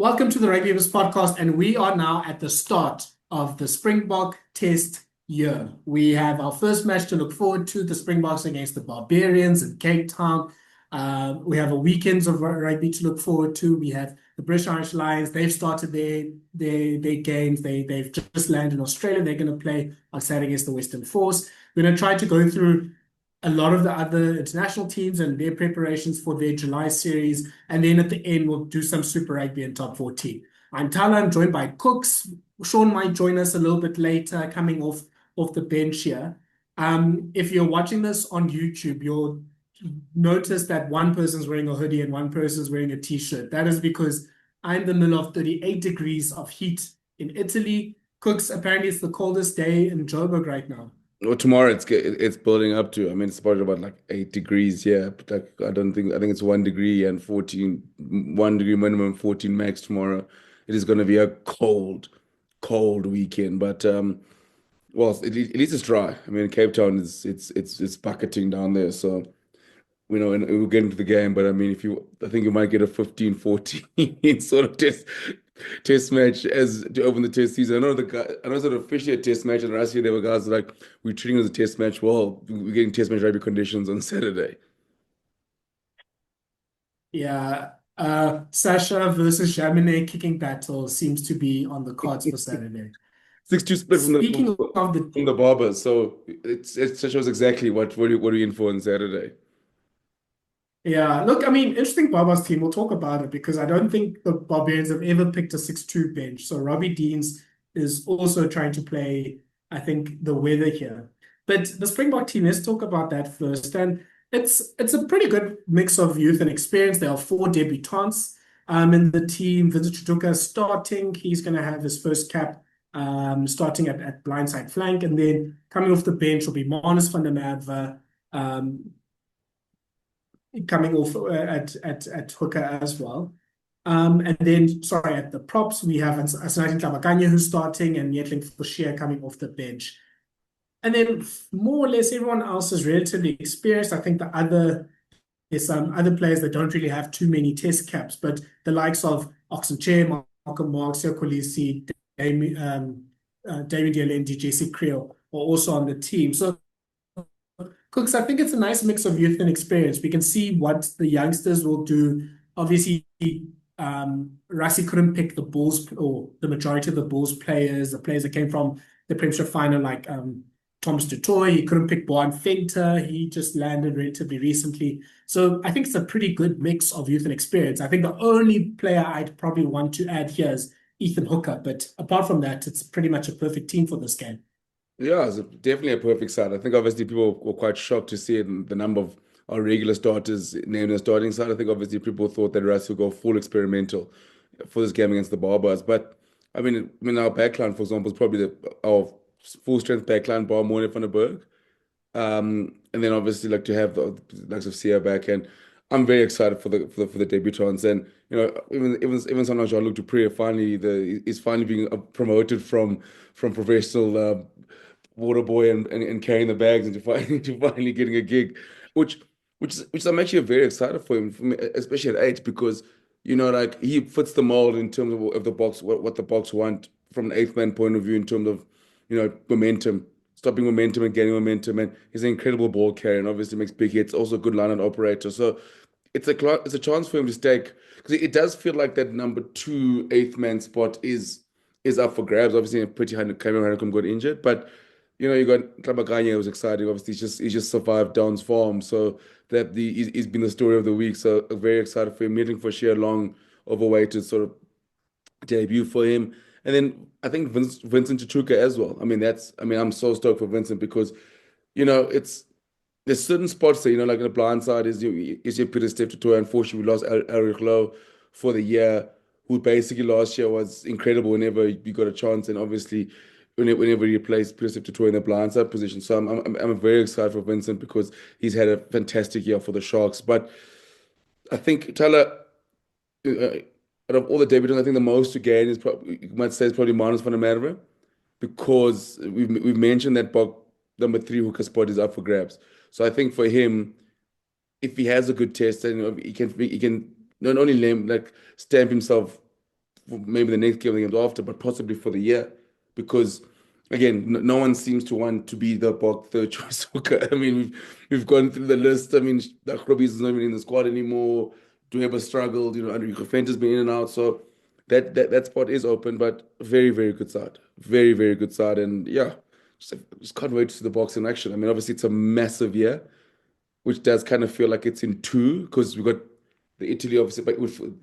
Welcome to the Rugby BaaBaas podcast, and we are now at the start of the Springbok Test year. We have our first match to look forward to, the Springboks against the Barbarians in Cape Town. We have a weekend of rugby to look forward to. We have the British Irish Lions. They've started their games. They've just landed in Australia. They're going to play on Saturday against the Western Force. We're going to try to go through a lot of the other international teams and their preparations for their July series. And then at the end, we'll do some Super Rugby and Top 14. I'm Thala. I'm joined by Kooks. Shaun might join us a little bit later, coming off the bench here. If you're watching this on YouTube, you'll notice that one person's wearing a hoodie and one person's wearing a t-shirt. That is because I'm in the middle of 38 degrees of heat in Italy. Kooks, apparently it's the coldest day in Joburg right now. Well, tomorrow it's building up to. I mean, it's probably about like 8 degrees here, but like I think it's 1 degree and 14, 1 degree minimum, 14 max tomorrow. It is going to be a cold weekend, but well, at least it's dry. I mean, Cape Town is it's bucketing down there, so and we'll get into the game. But I mean, I think you might get a 15-14 sort of test match as to open the test season. I know it's not officially a test match, and last year there were guys like we're treating it as a test match. Well, we're getting test match rugby conditions on Saturday. Yeah, Sasha versus Jamine kicking battle seems to be on the cards for Saturday. 6-2 split from Speaking of the the BaaBaas, so it shows exactly what are we in for on Saturday. Yeah, look, I mean, interesting BaaBaas team. We'll talk about it because I don't think the Barbarians have ever picked a 6-2 bench. So Robbie Deans is also trying to play, I think, the weather here. But the Springbok team, let's talk about that first. And it's a pretty good mix of youth and experience. There are four debutants in the team. Vincent Chutuka is starting. He's going to have his first cap starting at blindside flank. And then coming off the bench will be Manus van der Merwe, coming off at hooker as well. And then, sorry, at the props, we have Asnathi Tlabakanye who's starting and Nyetling Fouchier coming off the bench. And then more or less everyone else is relatively experienced. I think there's some other players that don't really have too many test caps, but the likes of Oxenchair, Malcolm Marx, Kolisi, Damien Dialendi, JC Creel are also on the team. So Kooks, I think it's a nice mix of youth and experience. We can see what the youngsters will do. Obviously, Rassie couldn't pick the Bulls or the majority of the Bulls players, the players that came from the Premiership final, like Thomas du Toit. He couldn't pick Boan Venter. He just landed relatively recently. So I think it's a pretty good mix of youth and experience. I think the only player I'd probably want to add here is Ethan Hooker. But apart from that, it's pretty much a perfect team for this game. Yeah, it's definitely a perfect side. I think obviously people were quite shocked to see the number of our regular starters named the starting side. I think obviously people thought that Russ would go full experimental for this game against the BaaBaas. But I mean our backline, for example, is probably our full strength backline, bar Moine van der Berg. And then obviously like to have the likes of Sia back, and I'm very excited for the debutants. And even someone like Jean-Luc Dupré is finally being promoted from professional water boy and carrying the bags into finally getting a gig, which which I'm actually very excited for me, especially at eight, because like he fits the mold in terms of the box, what the box want from an eighth man point of view in terms of momentum, stopping momentum and gaining momentum, and he's an incredible ball carrier and obviously makes big hits, also a good line and operator. So it's a chance for him to stake, because it does feel like that number two eighth man spot is up for grabs. Obviously, pretty hard Cameron Hanekom got injured, but you got Tlabakanye, who was exciting. Obviously, he's just survived Down's farm, so he's been the story of the week. So very excited for him. Meeting for sheer long overweight to sort of debut for him. And then I think Vincent Chutuka as well. I'm so stoked for Vincent because it's there's certain spots that like in the blind side is your Peter Steph Tutoy. Unfortunately, we lost Eric Lowe for the year, who basically last year was incredible whenever you got a chance, and obviously whenever he replaced Peter Steph Tutoy in the blind side position. So I'm very excited for Vincent because he's had a fantastic year for the Sharks. But I think Tyler, out of all the debutants, I think the most to gain is probably, you might say, is probably Manus van der Merwe, because we've mentioned that number three hooker spot is up for grabs. So I think for him, if he has a good test, and he can not only stamp himself for maybe the next game, the games after, but possibly for the year, because again, no one seems to want to be the Bok third choice hooker. I mean, we've gone through the list. I mean, Robbie's is not even in the squad anymore. Dueba struggled, Enrico Fenter's been in and out, so that spot is open, but very, very good side, very, very good side, and yeah, just can't wait to see the Boks in action. I mean, obviously it's a massive year, which does kind of feel like it's in two because we've got the Italy obviously, but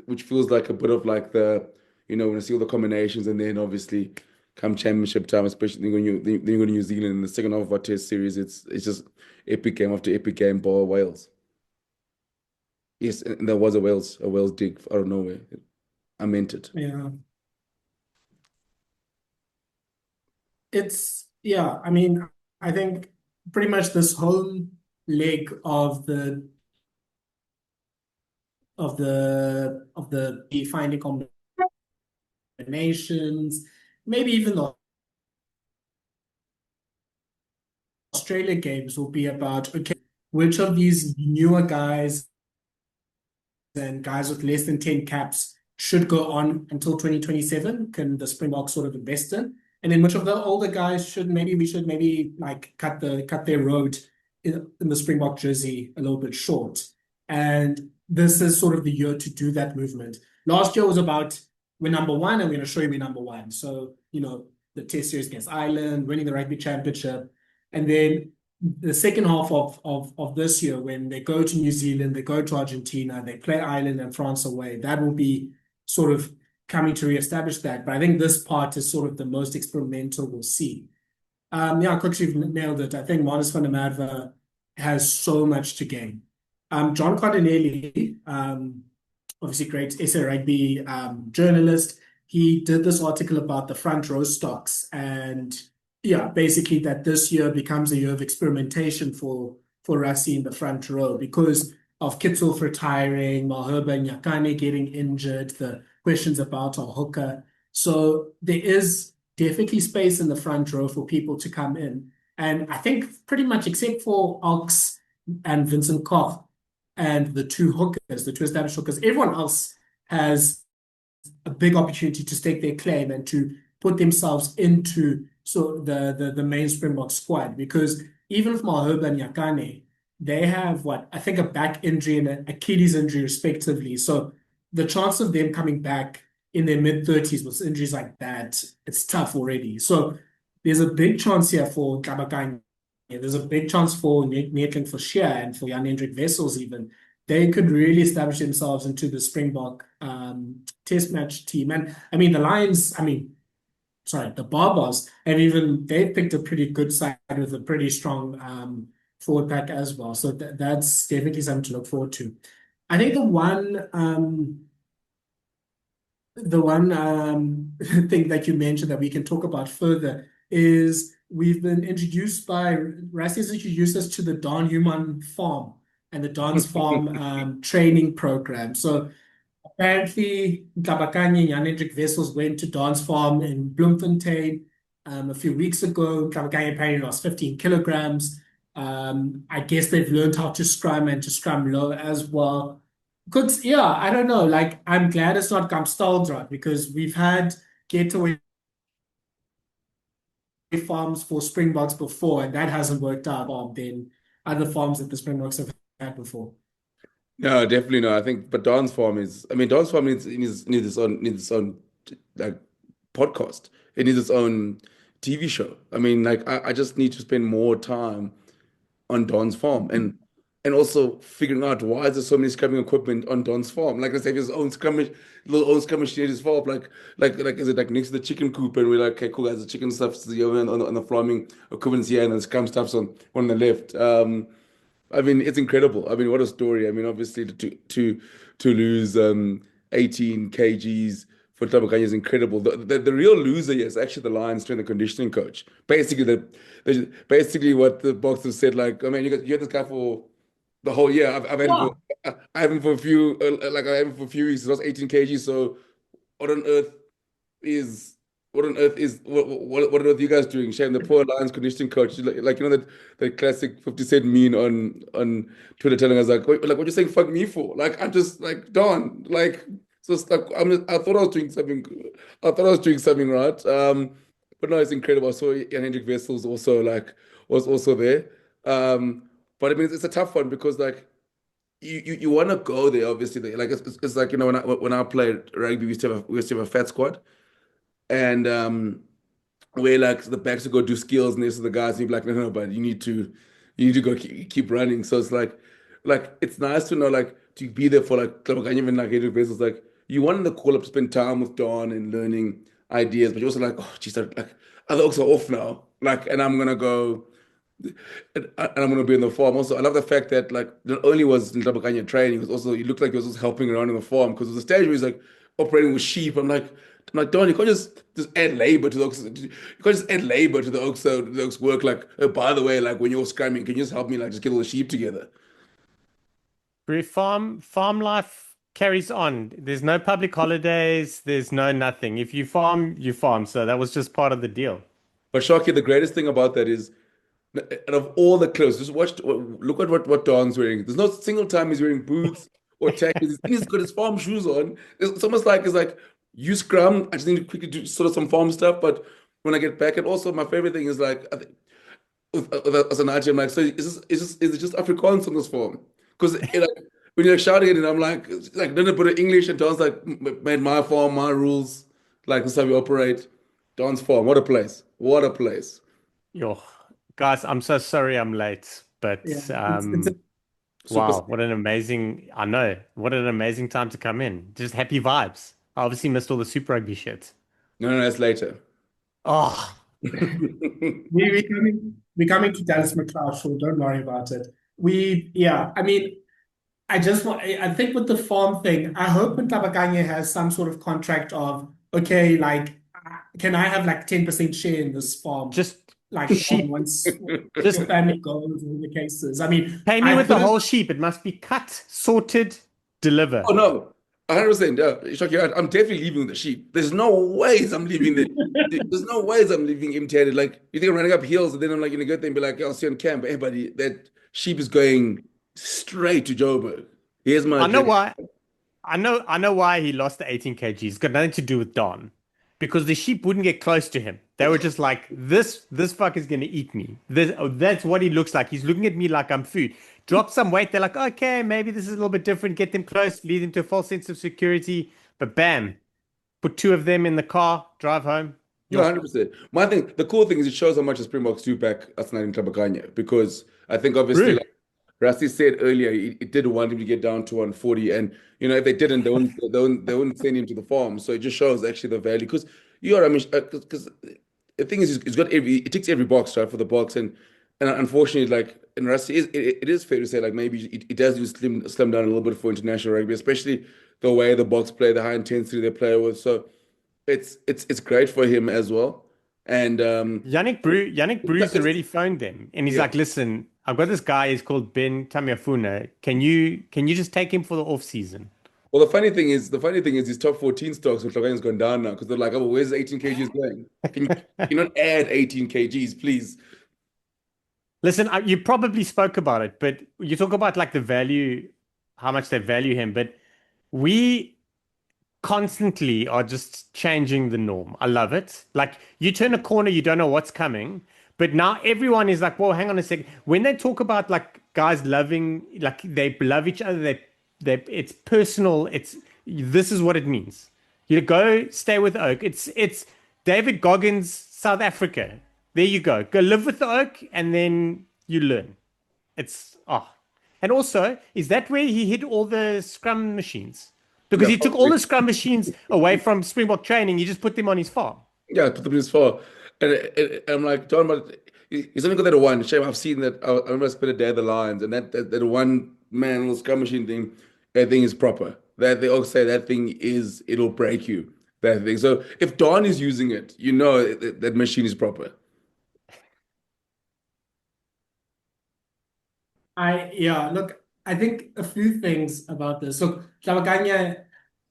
which feels like a bit of like when I see all the combinations, and then obviously come championship time, especially then you go to New Zealand in the second half of our test series, it's just epic game after epic game, bar Wales. Yes, and there was a Wales dig out of nowhere. I meant it. Yeah. Yeah, I mean, I think pretty much this whole leg of the finding combinations, maybe even the Australia games will be about, okay, which of these newer guys and guys with less than 10 caps should go on until 2027, can the Springboks sort of invest in? And then which of the older guys we should maybe like cut their road in the Springbok jersey a little bit short. And this is sort of the year to do that movement. Last year was about we're number one and we're going to show you we're number one. So, the test series against Ireland, winning the rugby championship. And then the second half of this year, when they go to New Zealand, they go to Argentina, they play Ireland and France away, that will be sort of coming to reestablish that. But I think this part is sort of the most experimental we'll see. Yeah, Kooks, you've nailed it. I think Marnus van der Merwe has so much to gain. John Cardinelli, obviously great SA Rugby journalist, he did this article about the front row stocks, and yeah, basically that this year becomes a year of experimentation for Rassie in the front row because of Kitself retiring, Malherbe and Nyakane getting injured, the questions about our hooker. So there is definitely space in the front row for people to come in. And I think pretty much except for Ox and Vincent Koch and the two established hookers, everyone else has a big opportunity to stake their claim and to put themselves into the main Springbok squad, because even with Malherbe and Nyakane, they have I think a back injury and an Achilles injury respectively. So the chance of them coming back in their mid-30s with injuries like that, it's tough already. So there's a big chance here for Kabakanye. There's a big chance for Neetling for Sheer and for Jan-Hendrik Wessels even. They could really establish themselves into the Springbok test match team. And I mean, the Lions, the BaaBaas, and they've picked a pretty good side with a pretty strong forward pack as well. So that's definitely something to look forward to. I think the one thing that you mentioned that we can talk about further is we've been introduced by Rassi's introduced us to the Daan Human farm and the Daan's farm training program. So apparently, Kabakanye and Jan-Hendrik Wessels went to Daan's farm in Bloemfontein a few weeks ago. Kabakanye apparently lost 15 kilograms. I guess they've learned how to scrum and to scrum low as well. Because, yeah, I don't know. Like, I'm glad it's not Kamstaldraad because we've had getaway farms for Springboks before, and that hasn't worked out than other farms that the Springboks have had before. No, definitely no. I think, but Dawn's Farm needs its own like podcast. It needs its own TV show. I mean, like I just need to spend more time on Don's farm and also figuring out why is there so many scrumming equipment on Don's farm. Like let's say his own scrummage near his farm. Like is it like next to the chicken coop and we're like, okay, cool, guys, the chicken stuff's on the farming equipment's here and the scrum stuff's on the left. I mean, it's incredible. I mean, what a story. I mean, obviously to lose 18 kgs for Tabakanya is incredible. The real loser here is actually the Lions strength and conditioning coach. Basically what the boxers said, like, I mean, you had this guy for the whole year. I've had him Yeah. I have him for a few I have him for a few weeks. He lost 18 kgs. So what on earth is what on earth are you guys doing? Shame the poor Lions conditioning coach. Like that classic 50 Cent meme on Twitter telling us like what you saying fuck me for? Like I'm just like Don, like So it's like I thought I was doing something. I thought I was doing something right. But no, it's incredible. I saw Jan Hendrik Wessels also was also there. But I mean, it's a tough one because like you want to go there, obviously. Like it's like when I played rugby, we used to have a fat squad, and where like the backs would go do skills next to the guys, and you'd be like, no, but you need to go keep running. So it's like it's nice to know like to be there for like club and even like Adrian Vessels, like you want the call up to spend time with Don and learning ideas, but you're also like, oh geez, like other oaks are off now. Like, and I'm gonna go and I'm gonna be in the farm. Also, I love the fact that like not only was Ntlabakanya training, he was also he looked like he was also helping around in the farm because there was a stage where he's like operating with sheep. I'm like, Don, you can't just add labor to the oaks. You can't just add labor to the oaks so the oaks work. Like, oh, by the way, like when you're scrumming, can you just help me like just get all the sheep together? Bro, farm life carries on. There's no public holidays. There's no nothing. If you farm, you farm. So that was just part of the deal. But Sharky, the greatest thing about that is out of all the clothes, just look at what Don's wearing. There's no single time he's wearing boots or tackles. He's got his farm shoes on. It's almost like you scrum. I just need to quickly do sort of some farm stuff. But when I get back, and also my favorite thing is like I think as an IT, I'm like, so is it just Afrikaans on this farm? Because like when you're like shouting it, and I'm like, then I put it English, and Don's like, made my farm, my rules. Like this is how we operate. Don's farm, what a place! What a place! Yo, guys, I'm so sorry I'm late, Yeah, but it's Super. wow, what an amazing, I know, what an amazing time to come in. Just happy vibes. I obviously missed all the Super Rugby shit. No, no, that's later. Oh, we coming to Dallas McLeod, so don't worry about it. Yeah, I mean, I think with the farm thing, I hope Ntabakanye has some sort of contract of, okay, like, can I have like 10% share in this farm? just Like, sheep. once your Just family goes, in the cases. I mean, pay me I with the couldn't, whole sheep. It must be cut, sorted, deliver. Oh no, 100%. Shock, I'm definitely leaving the sheep. There's no ways I'm leaving the. There's no ways I'm leaving empty-handed. Like you think I'm running up hills, and then I'm like gonna get there and be like, I'll see you on camp. Hey, buddy, that sheep is going straight to Joburg. Here's my I know address. why. I know why he lost the 18 kgs. It's got nothing to do with Don. Because the sheep wouldn't get close to him. They were just like, this fuck is gonna eat me. That's what he looks like. He's looking at me like I'm food. Drop some weight, they're like, okay, maybe this is a little bit different. Get them close, lead them to a false sense of security. But bam, put two of them in the car, drive home. No, Yo, 100%. My thing, the cool thing is it shows how much the Springboks do back Arsenal in Tlabakanya because I think obviously bro. like Rassi said earlier, it did want him to get down to 140, and if they didn't, they wouldn't send him to the farm. So it just shows actually the value because I mean, because the thing is, he's got it ticks every box right for the box, and unfortunately, like in Rassi, it is fair to say like maybe it does do slim down a little bit for international rugby, especially the way the box play, the high intensity they play with. So it's great for him as well, and Yannick Bruce already phoned them and he's yeah. like, listen, I've got this guy, he's called Ben Tamiafuna. Can you just take him for the off season? Well, the funny thing is, his top 14 stocks with Tlogai's gone down now because they're like, oh, where's the 18 kgs going? Can you not add 18 kgs, please? Listen, you probably spoke about it, but you talk about like the value, how much they value him, but we constantly are just changing the norm. I love it. Like you turn a corner, you don't know what's coming, but now everyone is like, whoa, hang on a second. When they talk about like guys loving, like they love each other, it's personal. This is what it means. You go stay with Oak. It's David Goggins, South Africa. There you go. Go live with the Oak, and then you learn. It's and also, is that where he hid all the scrum machines? Because Yeah, he took all probably. the scrum machines away from Springbok training. He just put them on his farm. Yeah, put them in his far. And I'm like, John, but he's only got that one. Shame, I've seen that. I remember I spent a day at the Lions, and that one man little scrum machine thing, that thing is proper. That they all say that thing it'll break you. That thing. So if Don is using it, that machine is proper. yeah, look, I think a few things about this. So, Tlabakanya,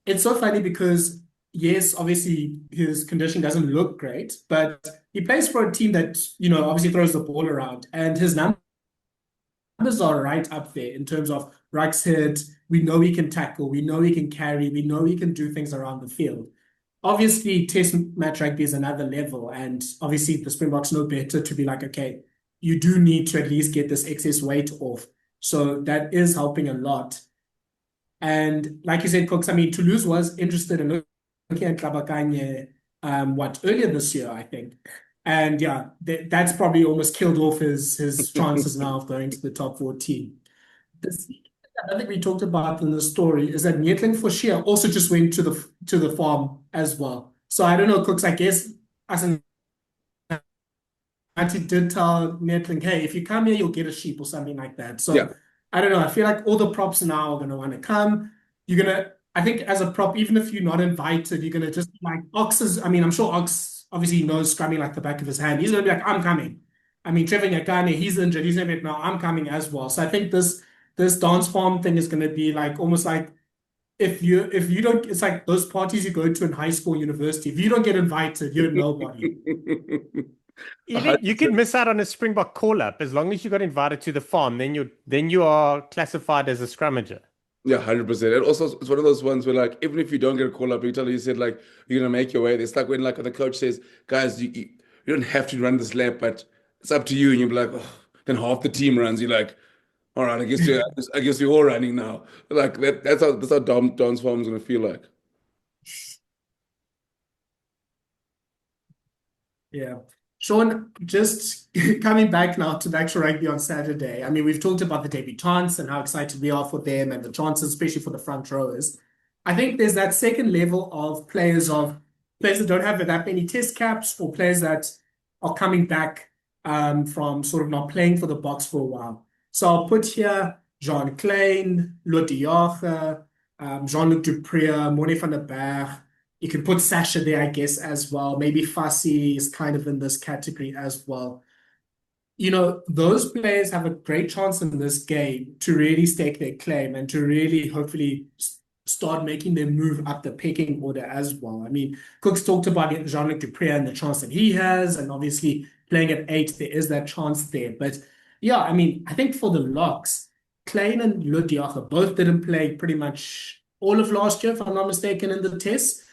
it's so funny because, yes, obviously his condition doesn't look great, but he plays for a team that, obviously throws the ball around, and his numbers numbers are right up there in terms of rucks hit. We know he can tackle. We know he can carry. We know he can do things around the field. Obviously, Test match rugby is another level, and obviously the Springboks know better to be like, okay, you do need to at least get this excess weight off. So that is helping a lot. And like you said, Kooks, I mean, Toulouse was interested in looking at Tlabakanye, earlier this year, I think. And yeah, that's probably almost killed off his chances now of going to the top 14. The thing I think we talked about in the story is that Neetling Forshia also just went to the farm as well. So I don't know, Cooks, I guess as an auntie did tell Neetling, hey, if you come here, you'll get a sheep or something like that. So Yeah. I don't know. I feel like all the props now are going to want to come. You're going to, I think as a prop, even if you're not invited, you're going to just be like Ox's. I mean, I'm sure Ox obviously knows scrumming like the back of his hand. He's going to be like, I'm coming. I mean, Trevor Nyakane, he's injured. He's going to be like, no, I'm coming as well. So I think this dance farm thing is going to be like almost like if you don't, it's like those parties you go to in high school, university. If you don't get invited, you're nobody. Even you could miss out on a Springbok call up as long as you got invited to the farm. Then you are classified as a scrummager. Yeah, 100%. And also, it's one of those ones where, like, even if you don't get a call up, you said, like, you're going to make your way. It's like when, like, the coach says, guys, you don't have to run this lap, but it's up to you. And you'll be like, oh, then half the team runs. You're like, all right, I guess we're all running now. Like, that's how Don's farm is going to feel like. Yeah. Shaun, just coming back now to the actual rugby on Saturday. I mean, we've talked about the debutants and how excited we are for them and the chances, especially for the front rowers. I think there's that second level of players that don't have that many test caps or players that are coming back from sort of not playing for the Boks for a while. So I'll put here Jean Klein, Lodiaga, Jean-Luc Dupré, Mone van der Berg. You can put Sasha there, I guess, as well. Maybe Fassi is kind of in this category as well. You know, those players have a great chance in this game to really stake their claim and to really hopefully start making them move up the pecking order as well. I mean, Cooks talked about Jean-Luc Dupré and the chance that he has, and obviously playing at 8, there is that chance there. But yeah, I mean, I think for the locks, Klein and Lodiaga both didn't play pretty much all of last year, if I'm not mistaken, in the tests.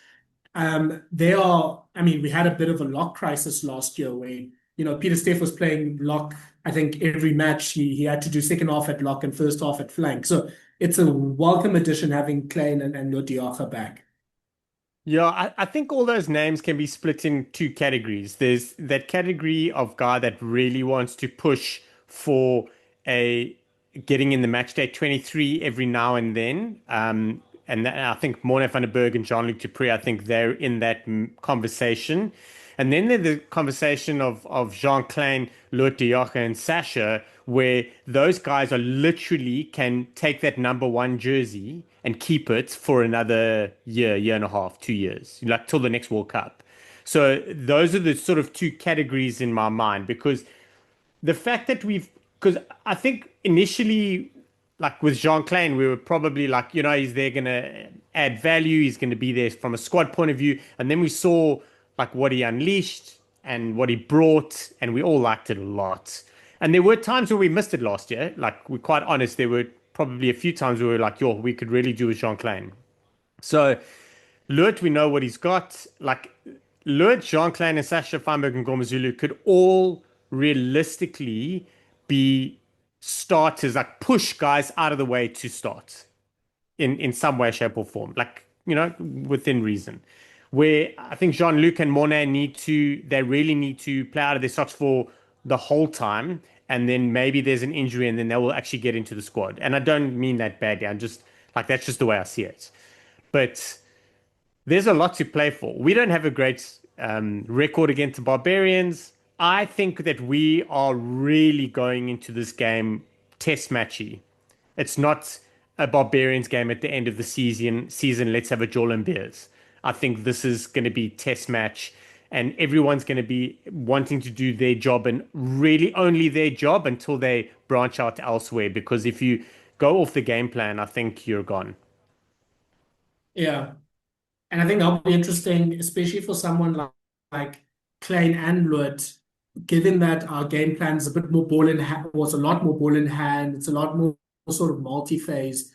I mean, we had a bit of a lock crisis last year where, you know, Peter Steff was playing lock. I think every match he had to do second half at lock and first half at flank. So it's a welcome addition having Klein and Lodiaga back. Yeah, I think all those names can be split in two categories. There's that category of guy that really wants to push for a getting in the match day 23 every now and then. And I think Morne van der Berg and Jean-Luc Dupré, I think they're in that conversation. And then there's the conversation of Jean Klein, Loet de Jager, and Sasha, where those guys are literally can take that number 1 jersey and keep it for another year and a half, 2 years, like till the next World Cup. So those are the sort of two categories in my mind, because the fact that because I think initially, like with Jean Klein, we were probably like, you know, he's there going to add value. He's going to be there from a squad point of view. And then we saw like what he unleashed and what he brought, and we all liked it a lot. And there were times where we missed it last year. Like, we're quite honest, there were probably a few times where we were like, yo, we could really do with Jean Klein. So Loet, we know what he's got. Like, Loet, Jean Klein, and Sasha Feinberg and Gormazulu could all realistically be starters, like push guys out of the way to start in some way, shape, or form, like, you know, within reason. Where I think Jean-Luc and Mornay they really need to play out of their socks for the whole time, and then maybe there's an injury and then they will actually get into the squad. And I don't mean that badly. I'm just like, that's just the way I see it. But there's a lot to play for. We don't have a great record against the Barbarians. I think that we are really going into this game test matchy. It's not a Barbarians game at the end of the season. Let's have a Joel and beers. I think this is going to be test match, and everyone's going to be wanting to do their job and really only their job until they branch out elsewhere. Because if you go off the game plan, I think you're gone. Yeah. And I think that'll be interesting, especially for someone like Klein and Loet, given that our game plan is a bit more ball in hand, was a lot more ball in hand, it's a lot more sort of multi-phase.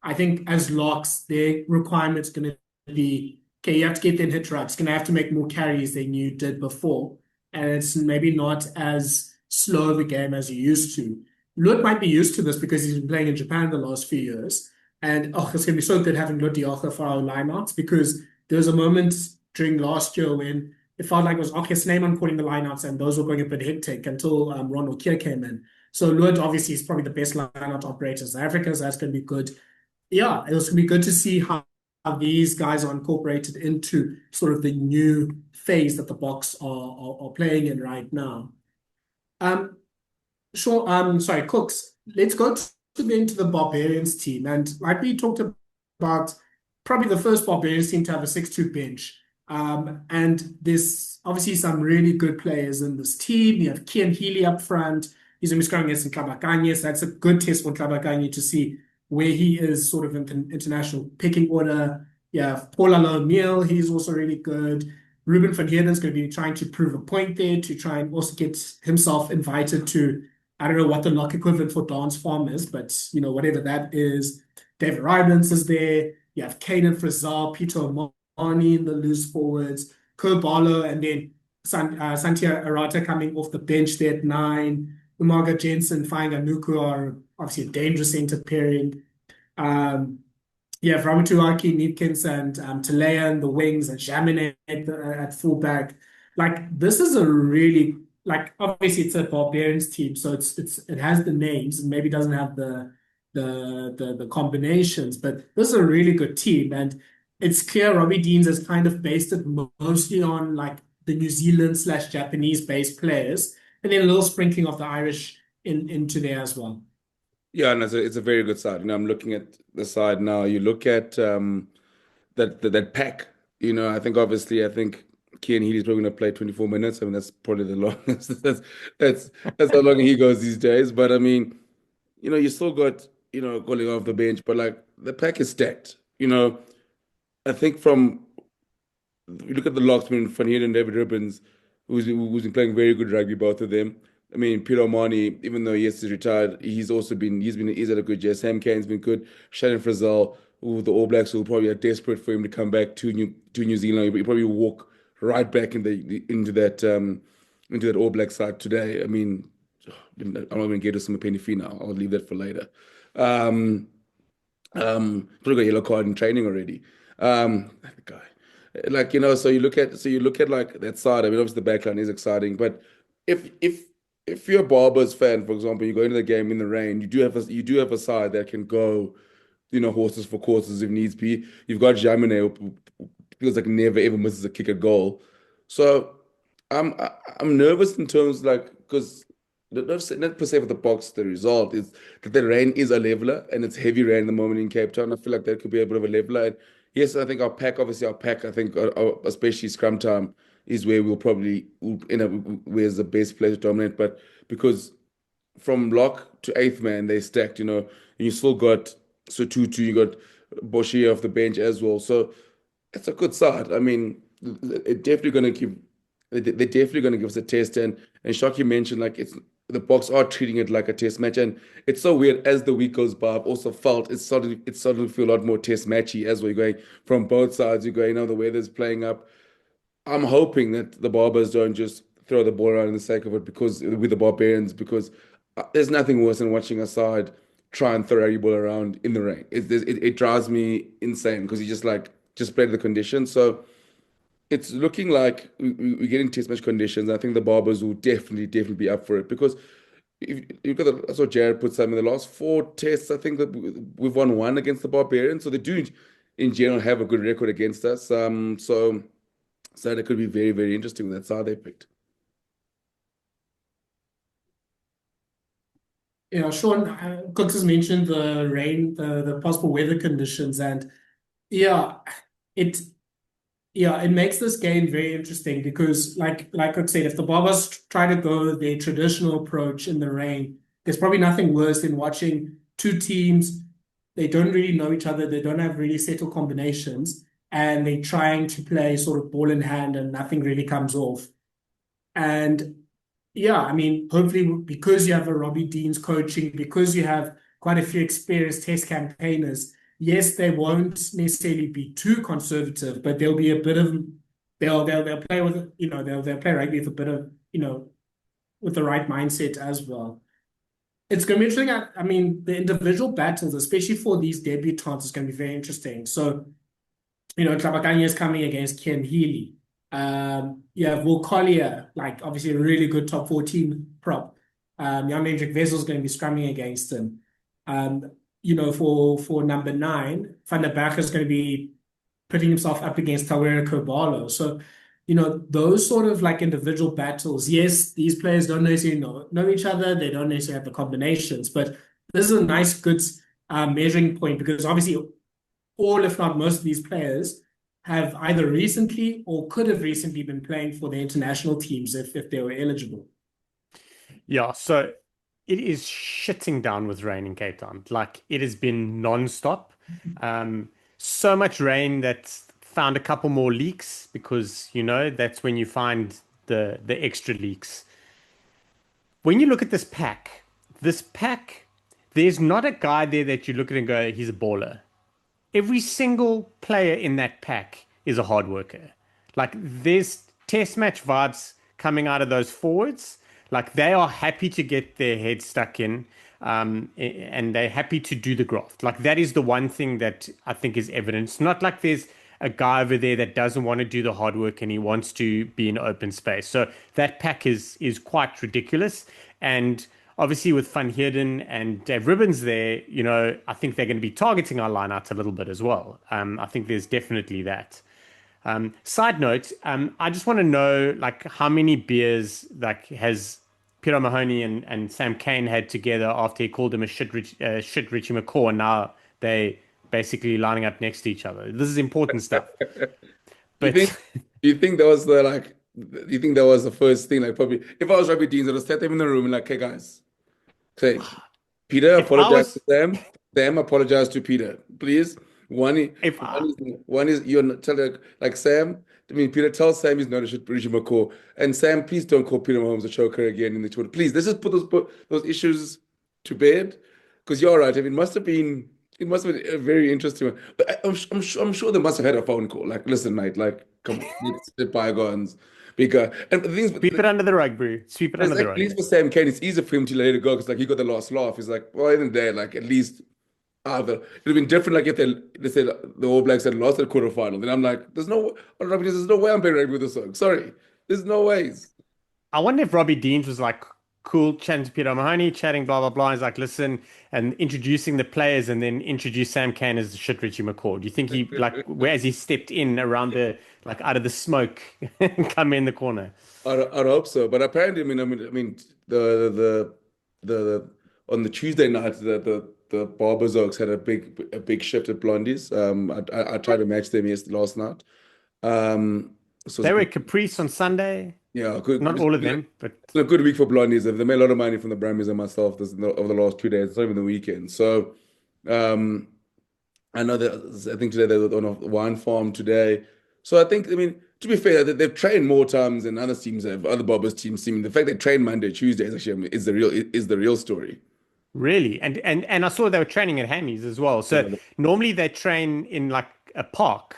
I think as locks, their requirement's going to be, okay, you have to get them hit right. It's going to have to make more carries than you did before. And it's maybe not as slow of a game as you used to. Lut might be used to this because he's been playing in Japan the last few years. And oh, it's going to be so good having Lut Diogo for our lineouts, because there was a moment during last year when it felt like it was okay, Snyman calling the lineouts, and those were going a bit hectic until Ron Okia came in. So Lut obviously is probably the best lineout operator in South Africa, so that's going to be good. Yeah, it was going to be good to see how these guys are incorporated into sort of the new phase that the Boks are playing in right now. Sure. Sorry, Kooks. Let's go into the Barbarians team, and like we talked about, probably the first Barbarians team to have a 6-2 bench. And there's obviously some really good players in this team. You have Kian Healy up front. He's going to be scoring against Ntlabakanye, so that's a good test for Ntlabakanye to see where he is sort of in the international picking order. You have Paul O'Neill, he's also really good. Ruben van Heerden's going to be trying to prove a point there, to try and also get himself invited to, I don't know what the lock equivalent for Dance Farm is, but whatever that is. David Rybans is there. You have Kanan Frizzell, Peter Omani in the loose forwards, Kobalo, and then Santia Arata coming off the bench there at 9. Umaga Jensen, Fine Anuku are obviously a dangerous center pairing. Yeah, Ramatuaki, Neepkins, and Talea in the wings, and Jamine at fullback. Like, this is a really, like, obviously it's a Barbarians team, so it has the names and maybe doesn't have the combinations, but this is a really good team, and it's clear Robbie Deans has kind of based it mostly on like the New Zealand/Japanese based players, and then a little sprinkling of the Irish into there as well. Yeah, and it's a very good side. I'm looking at the side now. You look at that pack. I think Kian Healy's probably going to play 24 minutes. I mean, that's probably the longest. That's how long he goes these days. But I mean, you still got calling off the bench, but like the pack is stacked. I think you look at the locks between Van Heerden and David Ribbons, who's been playing very good rugby, both of them. I mean, Peter Omani, even though he's retired, he's had a good year. Sam Cane's been good. Shannon Frizzell, who the All Blacks will probably are desperate for him to come back to New Zealand. He'll probably walk right back into that All Black side today. I mean, I'm not going to get to some penny fee now. I'll leave that for later. Probably got a yellow card in training already. That guy. So you look at like that side. I mean, obviously the backline is exciting, but if you're a BaaBaas fan, for example, you go into the game in the rain, you do have a side that can go, horses for courses if needs be. You've got Jamine, who feels like never ever misses a kick at goal. So I'm nervous in terms like, because not per se for the Boks, the result is that the rain is a leveler, and it's heavy rain at the moment in Cape Town. I feel like that could be a bit of a leveler. And yes, I think I think especially scrum time is where we'll probably end up where's the best place to dominate. But because from lock to eighth man, they stacked, and you still got Sotutu, you got Boshier off the bench as well. So it's a good side. I mean, they're definitely going to give us a test. And Shocky mentioned like the Boks are treating it like a test match, and it's so weird as the week goes by. I've also felt it's starting to feel a lot more test matchy as we're going from both sides. You're going, the weather's playing up. I'm hoping that the BaaBaas don't just throw the ball around in the sake of it with the Barbarians, because there's nothing worse than watching a side try and throw a ball around in the rain. It drives me insane, because you just play the conditions. So it's looking like we're getting test match conditions. I think the BaaBaas will definitely be up for it, because if you look at I saw Jared put some in the last 4 tests. I think that we've won 1 against the Barbarians, so they do in general have a good record against us. So that could be very, very interesting. That's how they picked. Yeah, Shaun, Kooks has mentioned the rain, the possible weather conditions, and yeah, it makes this game very interesting, because like Kooks said, if the BaaBaas try to go their traditional approach in the rain, there's probably nothing worse than watching two teams. They don't really know each other. They don't have really settled combinations, and they're trying to play sort of ball in hand, and nothing really comes off. And yeah, I mean, hopefully because you have a Robbie Deans coaching, because you have quite a few experienced test campaigners, yes, they won't necessarily be too conservative, but there'll be a bit of they'll play with, they'll play rugby with a bit of, with the right mindset as well. It's going to be interesting. I mean, the individual battles, especially for these debutants, is going to be very interesting. So, Tlabakanya is coming against Ken Healy. You have Will Collier, like obviously a really good top 14 prop. Jan Hendrik Wessels going to be scrumming against him. For number 9, Van der Berg is going to be putting himself up against Tawera Kobalo. So, those sort of like individual battles, yes, these players don't necessarily know each other. They don't necessarily have the combinations, but this is a nice, good measuring point because obviously all, if not most of these players have either recently or could have recently been playing for the international teams if they were eligible. Yeah, so it is shitting down with rain in Cape Town. Like it has been non-stop. So much rain that found a couple more leaks because, that's when you find the extra leaks. When you look at this pack, there's not a guy there that you look at and go, he's a baller. Every single player in that pack is a hard worker. Like there's test match vibes coming out of those forwards. Like they are happy to get their head stuck in, and they're happy to do the graft. Like that is the one thing that I think is evident. It's not like there's a guy over there that doesn't want to do the hard work and he wants to be in open space. So that pack is quite ridiculous. And obviously with Van Heerden and Dave Ribbons there, I think they're going to be targeting our lineouts a little bit as well. I think there's definitely that. Side note, I just want to know like how many beers like has Peter Mahoney and Sam Cane had together after he called him a shit Richie McCaw, and now they basically lining up next to each other. This is important stuff. But do you think that was the first thing? Like probably if I was Robbie Deans, I would have sat them in the room and like, hey guys, say Peter, apologize to Sam. Sam, apologize to Peter, please. One is you're not telling like Sam. I mean, Peter, tell Sam he's not a shit Richie McCaw, and Sam, please don't call Peter Mahomes a choker again in the Twitter. Please, let's just put those issues to bed, because you're right. I mean, it must have been a very interesting one. But I'm sure they must have had a phone call. Like, listen, mate, like, come on, let's let bygones. Because and the things sweep it under the rug, bro. Sweep it under the rug. At least for Sam Cane, it's easier for him to let it go because like he got the last laugh. He's like, well, in there, like at least. It would have been different like if they said the All Blacks had lost the quarterfinal. Then I'm like, there's no way I'm playing rugby with this song. Sorry. There's no ways. I wonder if Robbie Deans was like cool, chatting to Peter Mahoney, chatting blah blah blah. He's like, listen, and introducing the players and then introduce Sam Cane as the shit Richie McCaw. Do you think he like whereas he stepped in around the like out of the smoke and come in the corner? I'd hope so. But apparently, I mean the on the Tuesday night the BaaBaas had a big shift at Blondies. I tried to match them last night. So they were Caprice on Sunday. Yeah, good. Not all of them, but it's a good week for Blondies. They made a lot of money from the Brumbies and myself over the last 2 days. It's not even the weekend. So I know that I think today they're on a wine farm today. So I think, I mean, to be fair, they've trained more times than other teams have, other BaaBaas teams. The fact they train Monday, Tuesday is actually is the real story. Really? And I saw they were training at Hammies as well. So normally they train in like a park,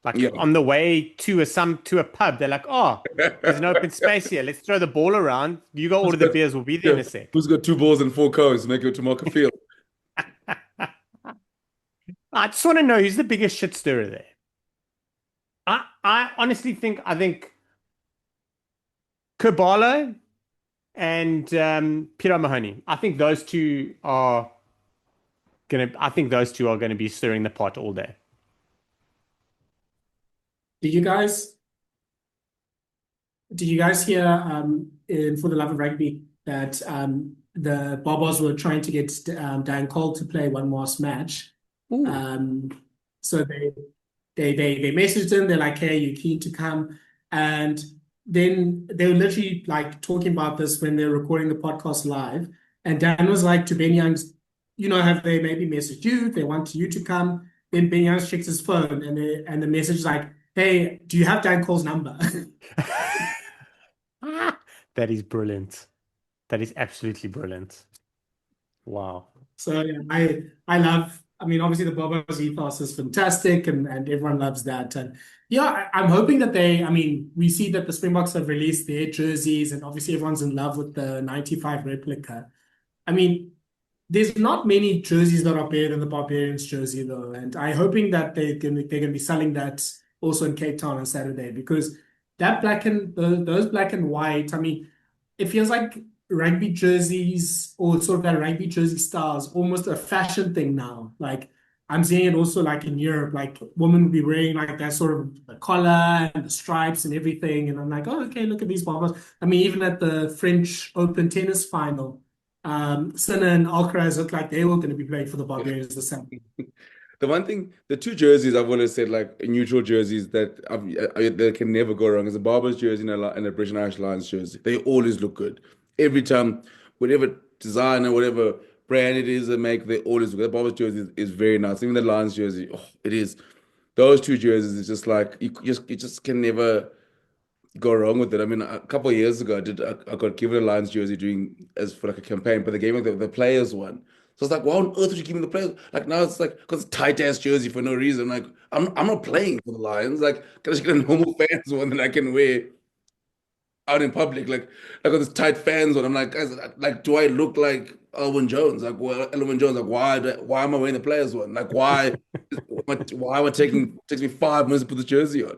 like on the way to a pub. They're like, oh, there's an open space here. Let's throw the ball around. You go order the beers. We'll be there in a sec. Who's got 2 balls and 4 cones? Make it to Market Field. I just want to know who's the biggest shit stirrer there. I honestly think Kobalo and Peter Mahoney. I think those two are gonna be stirring the pot all day. Did you guys hear in For the Love of Rugby that the BaaBaas were trying to get Dan Cole to play one more match? So they messaged him. They're like, "Hey, you keen to come?" And then they were literally like talking about this when they're recording the podcast live. And Dan was like to Ben Young's, have they maybe messaged you? They want you to come. Then Ben Young checks his phone and the message is like, "Hey, do you have Dan Cole's number?" That is brilliant. That is absolutely brilliant. Wow. So yeah, I love. I mean, obviously the BaaBaas ethos is fantastic, and everyone loves that. And yeah, I'm hoping that they. I mean, we see that the Springboks have released their jerseys, and obviously everyone's in love with the '95 replica. I mean, there's not many jerseys that are better than the Barbarians jersey though, and I'm hoping that they're gonna be selling that also in Cape Town on Saturday because that black and those black and white. I mean, it feels like rugby jerseys or sort of that rugby jersey style is almost a fashion thing now. Like I'm seeing it also like in Europe, like women will be wearing like that sort of the collar and the stripes and everything, and I'm like, oh, okay, look at these barbers. I mean, even at the French Open tennis final. Sinner and Alcaraz looked like they were going to be playing for the Barbarians the same. The one thing, the two jerseys I've always said, like neutral jerseys that that can never go wrong is a Barber's jersey and a British and Irish Lions jersey. They always look good. Every time, whatever designer, whatever brand it is they make, they always look good. The Barber's jersey is very nice. Even the Lions jersey, oh, it is. Those two jerseys is just like you just can never go wrong with it. I mean, a couple of years ago, I got given a Lions jersey doing as for like a campaign, but they gave me the players one. So it's like, why on earth would you give me the players? Like now it's like because it's tight ass jersey for no reason. Like I'm not playing for the Lions. Like can I just get a normal fans one that I can wear out in public? Like with this tight fans one. I'm like, guys, like do I look like Elwin Jones? Like well, Elwin Jones. Like why am I wearing the players one? Like why am I taking takes me 5 minutes to put the jersey on?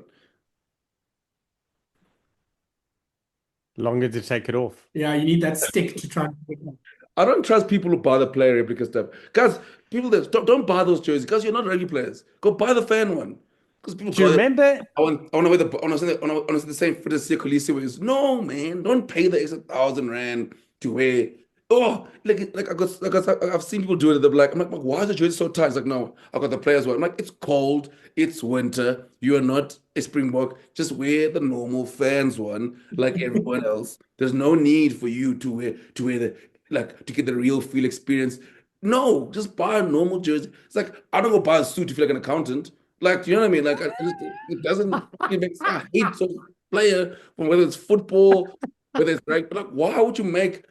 Longer to take it off. Yeah, you need that stick to try and pick up. I don't trust people who buy the player replica stuff. Guys, people that don't buy those jerseys because you're not rugby players. Go buy the fan one. Because people Do you go, remember? I want to wear I want to see the same fitted Sikolisi wears. No, man, don't pay the extra 1,000 rand to wear. Oh, I've seen people do it. They're like, I'm like, why is the jersey so tight? It's like, no, I got the players one. I'm like, it's cold, it's winter. You are not a Springbok. Just wear the normal fans one, like everyone else. There's no need for you to wear the like to get the real feel experience. No, just buy a normal jersey. It's like I don't go buy a suit to feel like an accountant. Like, you know what I mean? Like, it doesn't. It makes I hate so player whether it's football, whether it's right. Like, why would you make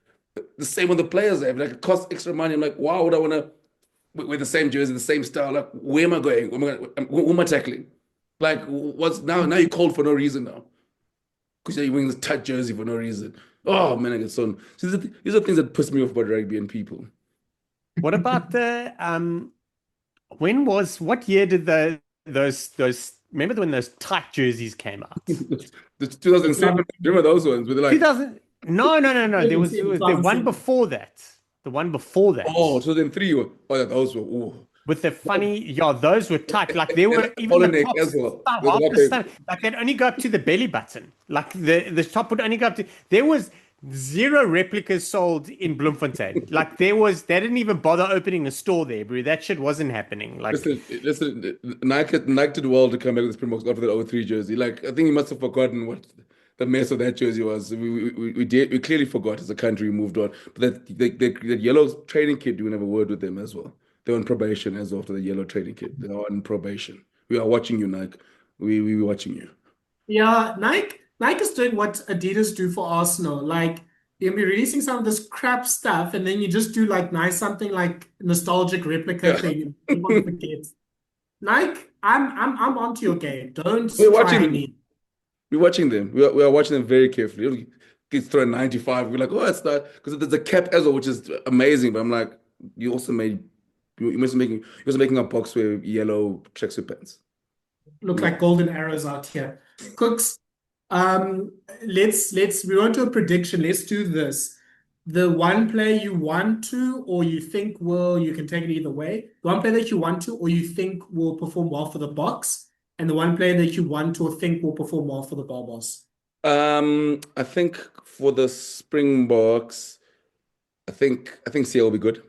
the same with the players have? Like, it costs extra money. I'm like, why would I want to wear the same jersey, the same style? Like, where am I going? Who am I tackling? Like, what's now? Now you're cold for no reason now because you're wearing this tight jersey for no reason. Oh man, I get so. See, these are things that piss me off about rugby and people. What about the what year did those remember when those tight jerseys came out? The 2007. Remember those ones? Where they're like, 2000 no. There was the one before that. The one before that. oh, 2003. Oh, yeah, those were. Ooh. With the funny, yeah, those were tight. Like they were even Collar the neck tops, as well. half the stomach. Like they'd only go up to the belly button. Like the top would only go up to. There was zero replicas sold in Bloemfontein. Like they didn't even bother opening a store there, bro. That shit wasn't happening. Like Listen, Nike did well to come back with the Springboks after that '03 jersey. Like I think he must have forgotten what the mess of that jersey was. We clearly forgot as a country. We moved on. But that yellow training kit, we have a word with them as well. They're on probation as well after the yellow training kit. They're on probation. We are watching you, Nike. We watching you. Yeah, Nike is doing what Adidas do for Arsenal. Like you'll be releasing some of this crap stuff, and then you just do like nice something like nostalgic replica Yeah. thing. Everyone forgets. Nike, I'm onto your game. Don't We're try watching them. me. We're watching them. We are watching them very carefully. You get thrown 95. We're like, oh, it's not because there's a cap as well, which is amazing. But I'm like, you also made you're also making a box with yellow tracksuit pants. Look like golden arrows out here. Kooks, let's we won't do a prediction. Let's do this. The one player you want to, or you think will, you can take it either way. The one player that you want to, or you think will perform well for the Box, and the one player that you want to or think will perform well for the BaaBaas. I think for the Springboks, I think Sia will be good.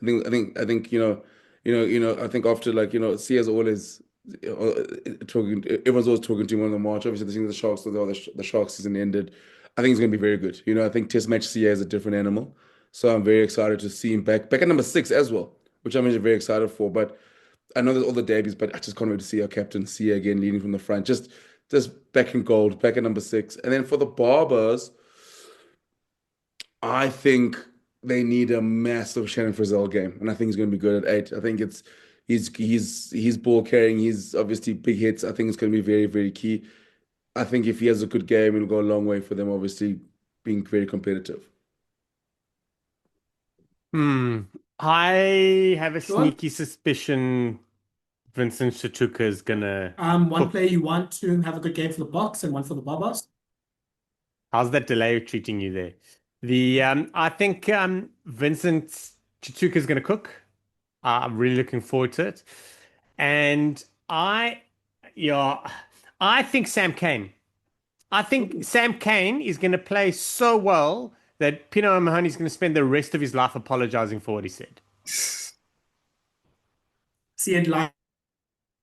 I think I think after like Sia's always talking. Everyone's always talking to him on the march. Obviously, the thing the Sharks, the Sharks season ended. I think he's going to be very good. I think Test match Sia is a different animal. So I'm very excited to see him back at number 6 as well, which I'm very excited for. But I know there's all the debuts, but I just can't wait to see our captain Sia again leading from the front. Just back in gold, back at number 6. And then for the BaaBaas, I think they need a massive Shannon Frizzell game, and I think he's going to be good at 8. I think it's he's ball carrying. He's obviously big hits. I think it's going to be very, very key. I think if he has a good game, it'll go a long way for them, obviously being very competitive. I have a Sure. sneaky suspicion Vincent Chituka is gonna One cook. player you want to have a good game for the Box and one for the BaaBaas. How's that delay treating you there? I think Vincent Chituka is gonna cook. I'm really looking forward to it. And yeah, I think Sam Cane. I think Sam Cane is going to play so well that Pino O'Mahony is going to spend the rest of his life apologizing for what he said. See it live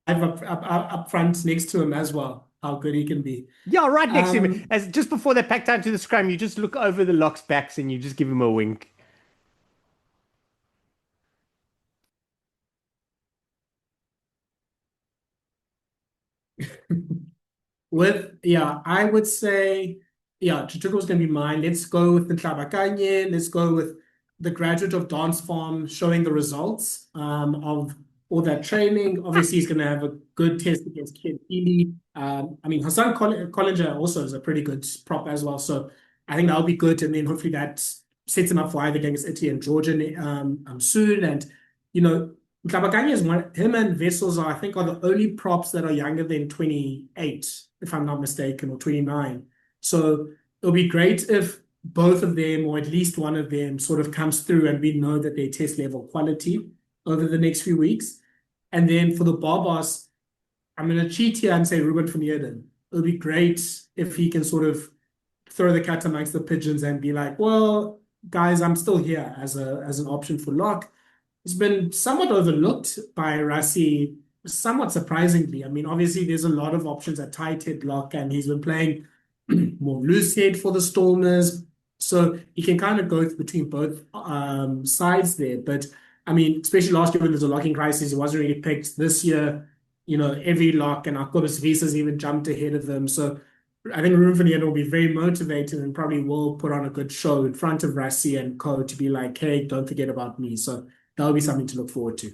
up front next to him as well. How good he can be. Yeah, right next to him. Um, As just before they pack down to the scrum, you just look over the lock's backs and you just give him a wink. I would say, yeah, Chichuko's gonna be mine. Let's go with the Tlabakanye. Let's go with the graduate of Dance Farm showing the results of all that training. Obviously, he's gonna have a good test against Ken Healy. I mean, Collinger also is a pretty good prop as well. So I think that'll be good. And then hopefully that sets him up for either against Italy and Georgia soon. And you know, Tlabakanye is one. Him and Vessels are, I think, are the only props that are younger than 28, if I'm not mistaken, or 29. So it'll be great if both of them, or at least one of them, sort of comes through and we know that they test level quality over the next few weeks. And then for the BaaBaas, I'm going to cheat here and say Ruben van Heerden. It'll be great if he can sort of throw the cat amongst the pigeons and be like, well, guys, I'm still here as an option for lock. He's been somewhat overlooked by Rassi, somewhat surprisingly. I mean, obviously, there's a lot of options at tight head lock, and he's been playing more loose head for the Stormers. So he can kind of go between both sides there. But I mean, especially last year when there's a locking crisis, he wasn't really picked. This year, every lock, and Akobus Visa's even jumped ahead of them. So I think Ruben van Heerden will be very motivated and probably will put on a good show in front of Rassi and Co to be like, hey, don't forget about me. So that'll be something to look forward to.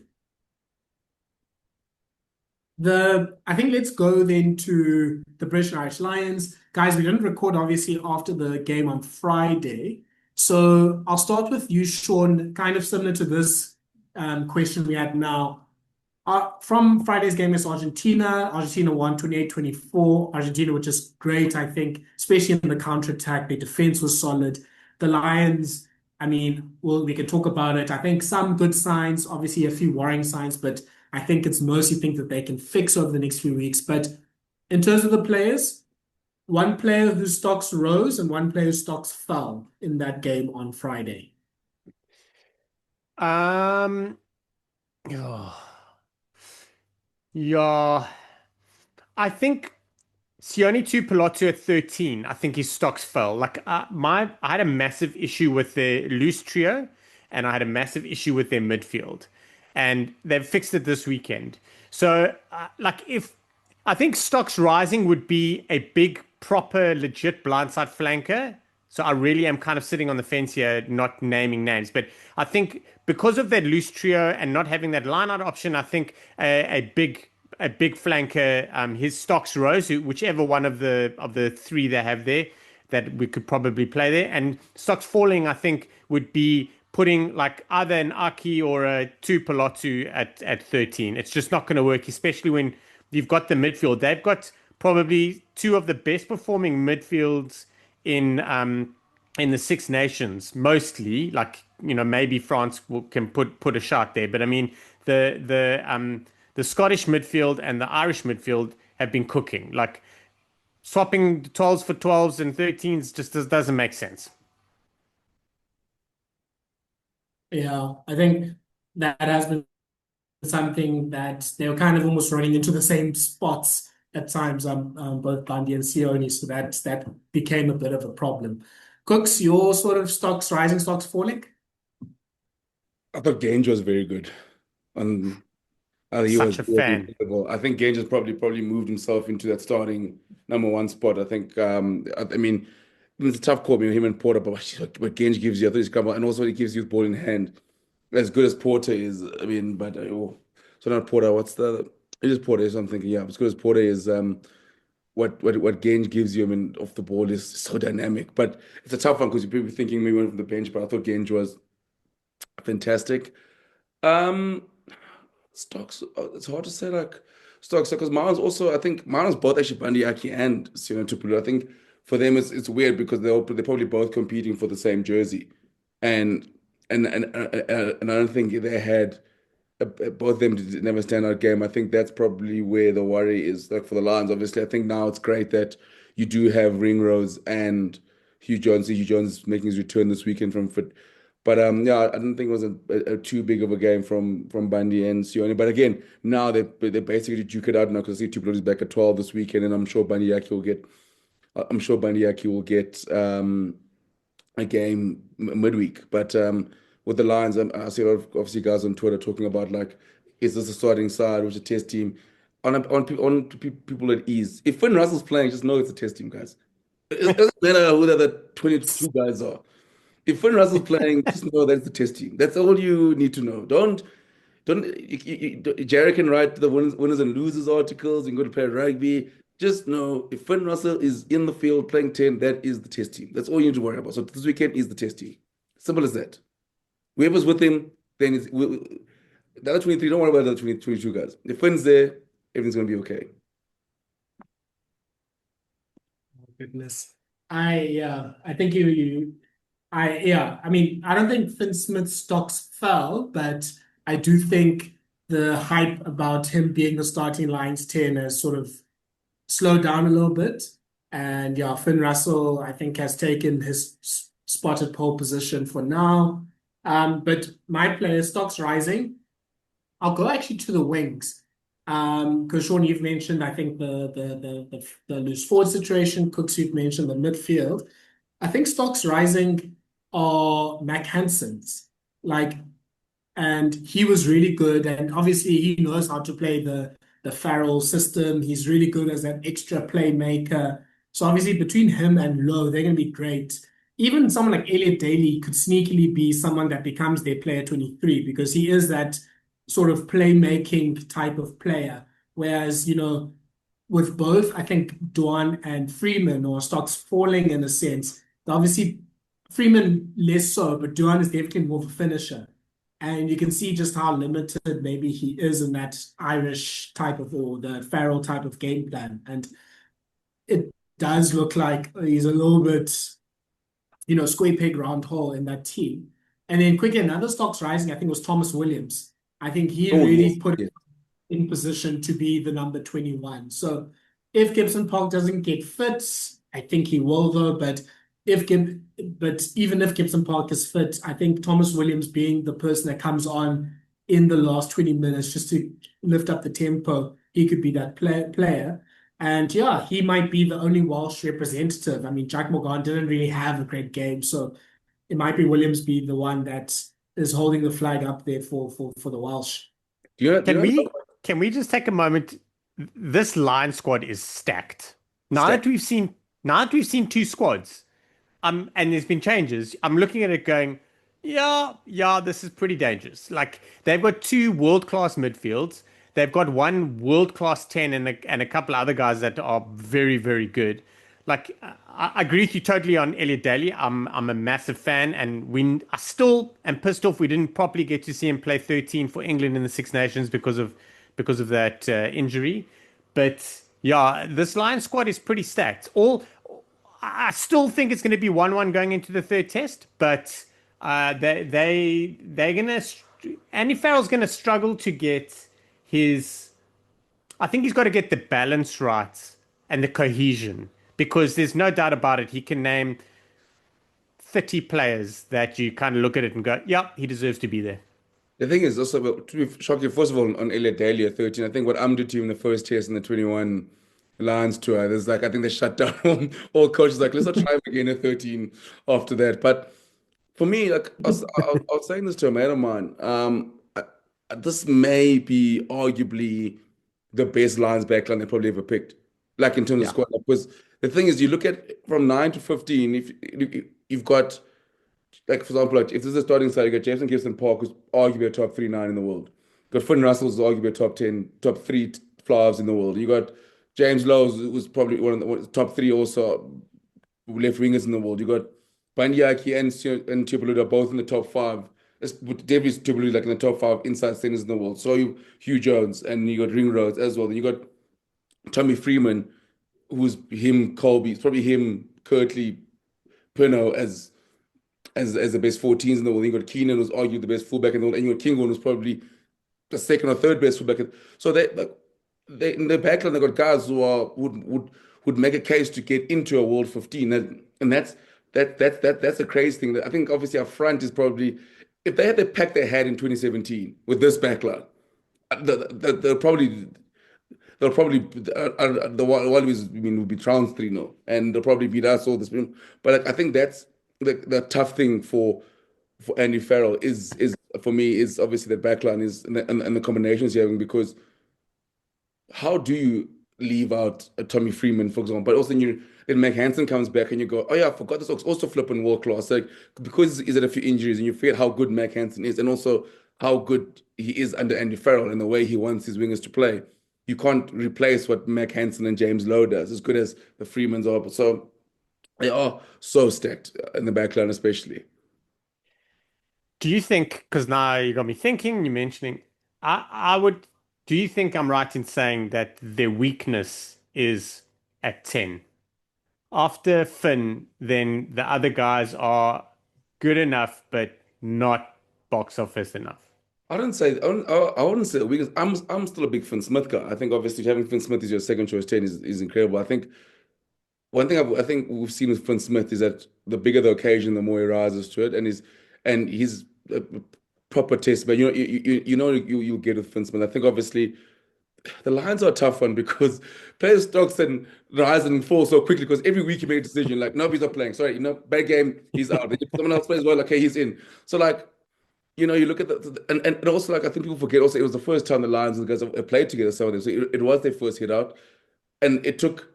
I think let's go then to the British and Irish Lions. Guys, we didn't record obviously after the game on Friday. So I'll start with you, Shaun, kind of similar to this question we had now. From Friday's game against Argentina, Argentina won 28-24. Argentina, which is great, I think, especially in the counter-attack. Their defense was solid. The Lions, I mean, well, we can talk about it. I think some good signs, obviously a few worrying signs, but I think it's mostly things that they can fix over the next few weeks. But in terms of the players, one player whose stocks rose and one player whose stocks fell in that game on Friday. Um, oh, yeah, I think Sione Tuipulotu at 13. I think his stocks fell. Like I had a massive issue with their loose trio, and I had a massive issue with their midfield, and they've fixed it this weekend. So, like if I think stocks rising would be a big, proper, legit blindside flanker. So I really am kind of sitting on the fence here, not naming names, but I think because of that loose trio and not having that line out option, I think a big flanker, his stocks rose, whichever one of the three they have there that we could probably play there. And stocks falling, I think, would be putting like either an Aki or a Tuipulotu at 13. It's just not going to work, especially when you've got the midfield. They've got probably two of the best performing midfields in the Six Nations, mostly. Like, maybe France can put a shot there, but I mean the Scottish midfield and the Irish midfield have been cooking. Like swapping 12s for 12s and 13s just doesn't make sense. Yeah, I think that has been something that they were kind of almost running into the same spots at times both Gandhi and Sione, so that became a bit of a problem. Kooks, your sort of stocks rising, stocks falling? I thought Gange was very good. And Such a he was fan. incredible. I think Gange has probably moved himself into that starting number 1 spot. I think I mean it's a tough call, him and Porter, but what Genge gives you, I think he's come out, and also he gives you the ball in hand. As good as Porter is, but so not Porter. What's the? It is Porter. So I'm thinking, yeah, as good as Porter is, what Genge gives you, off the ball is so dynamic. But it's a tough one because people thinking maybe went from the bench, but I thought Genge was fantastic. Um, Stocks, it's hard to say like stocks because Miles also, I think Miles both actually Bundy Aki and Siona Tupulu. I think for them it's weird because they're probably both competing for the same jersey, and and I don't think they had both of them did never stand out game. I think that's probably where the worry is. Like for the Lions, obviously, I think now it's great that you do have Ringrose and Hugh Jones. Hugh Jones is making his return this weekend from fit. But yeah, I don't think it was a too big of a game from Bundy and Sione. But again, now they basically duke it out now because I see Tupelo is back at 12 this weekend, and I'm sure Bundy Aki will get. I'm sure Bundy Aki will get a game midweek. But with the Lions, I see a lot of obviously guys on Twitter talking about like, is this a starting side, which is a test team? People at ease. If Finn Russell's playing, just know it's a test team, guys. It doesn't matter who the other 22 guys are. If Finn Russell's playing, just know that's the test team. That's all you need to know. Jerry can write the winners and losers articles and go to play rugby. Just know if Finn Russell is in the field playing 10, that is the test team. That's all you need to worry about. So this weekend is the test team. Simple as that. Whoever's with him, then the other 23, don't worry about the other 22 guys. If Finn's there, everything's going to be okay. Oh, goodness. I think I don't think Finn Smith's stocks fell, but I do think the hype about him being the starting Lions 10 has sort of slowed down a little bit. And yeah, Finn Russell, I think, has taken his spot at pole position for now. But my player, stocks rising. I'll go actually to the wings. Because Shaun, you've mentioned, I think the loose forward situation. Kooks, you've mentioned the midfield. I think stocks rising are Mac Hansen's. And he was really good, and obviously he knows how to play the Farrell system. He's really good as an extra playmaker. So obviously between him and Lowe, they're going to be great. Even someone like Elliot Daly could sneakily be someone that becomes their player 23 because he is that sort of playmaking type of player. Whereas, with both, I think Dwan and Freeman or stocks falling in a sense. Obviously, Freeman less so, but Dwan is definitely more of a finisher. And you can see just how limited maybe he is in that Irish type of or the Farrell type of game plan. And it does look like he's a little bit, square peg round hole in that team. And then quickly, another stocks rising, I think, was Thomas Williams. I think he really put in position to be the number 21. So if Gibson Park doesn't get fit, I think he will though, but even if Gibson Park is fit, I think Thomas Williams being the person that comes on in the last 20 minutes just to lift up the tempo, he could be that player. And yeah, he might be the only Welsh representative. I mean, Jack Morgan didn't really have a great game, so it might be Williams be the one that is holding the flag up there for the Welsh. Can we just take a moment? This line squad is stacked. Now that we've seen two squads, and there's been changes, I'm looking at it going, yeah, this is pretty dangerous. Like they've got two world-class midfields. They've got one world-class 10 and a couple other guys that are very, very good. Like I agree with you totally on Elliot Daly. I'm a massive fan, and I still am pissed off we didn't properly get to see him play 13 for England in the Six Nations because of that injury. But yeah, this Lions squad is pretty stacked. I still think it's going to be 1-1 going into the third test, but they're gonna Andy Farrell's gonna struggle to get his. I think he's got to get the balance right and the cohesion, because there's no doubt about it. He can name 30 players that you kind of look at it and go, yeah, he deserves to be there. The thing is also, to be shocking, first of all, on Elliot Daly at 13, I think what Amdu team in the first test in the 21 Lions tour, there's I think they shut down all coaches, let's not try him again at 13 after that. But for me, I was saying this to a mate of mine, this may be arguably the best Lions backline they probably ever picked. In terms of squad, because the thing is, you look at from 9 to 15, if you've got, like, for example, like if this is a starting side, you got Jason Kirsten-Park, who's arguably a top 3 9 in the world. You got Finn Russell, who's arguably a top 10, top 3 flyers in the world. You got James Lowe, who's probably one of the top 3 also left wingers in the world. You got Bandiaki and Tupeluda both in the top 5. Definitely Tupeluda like in the top 5 inside centers in the world. So you Hugh Jones, and you got Ringrose as well. Then you got Tommy Freeman, who's him, Colby, it's probably him, Kirtley, Pino as the best 14s in the world. Then you got Keenan, who's argued the best fullback in the world, and you got Kingon, who's probably the second or third best fullback. So they in the backline they got guys who would make a case to get into a world 15, and that's a crazy thing. I think obviously our front is probably, if they had the pack they had in 2017 with this backline, they'll probably the Wallabies, I mean, would be trounced 3-0, and they'll probably beat us all this. But I think that's the tough thing for Andy Farrell is for me is obviously the backline is and the combinations you're having, because how do you leave out a Tommy Freeman, for example, but also then Mac Hansen comes back and you go, oh yeah, I forgot this also flipping world class, like, because he's had a few injuries, and you forget how good Mac Hansen is, and also how good he is under Andy Farrell and the way he wants his wingers to play. You can't replace what Mac Hansen and James Lowe does, as good as the Freemans are. So they are so stacked in the backline, especially. Do you think, because now you got me thinking, you're mentioning, do you think I'm right in saying that their weakness is at 10? After Finn, then the other guys are good enough, but not box office enough. I wouldn't say weakness. I'm still a big Finn Smith guy. I think obviously having Finn Smith as your second choice 10 is incredible. I think one thing I think we've seen with Finn Smith is that the bigger the occasion, the more he rises to it, and he's a proper test. But you'll get with Finn Smith. I think obviously the Lions are a tough one because players stocks and rise and fall so quickly because every week you make a decision like, nope, he's not playing. Sorry, bad game, he's out. Someone else plays well, okay, he's in. So like, you look at and also like I think people forget also it was the first time the Lions and the guys have played together. Some of them, so it was their first hit out, and it took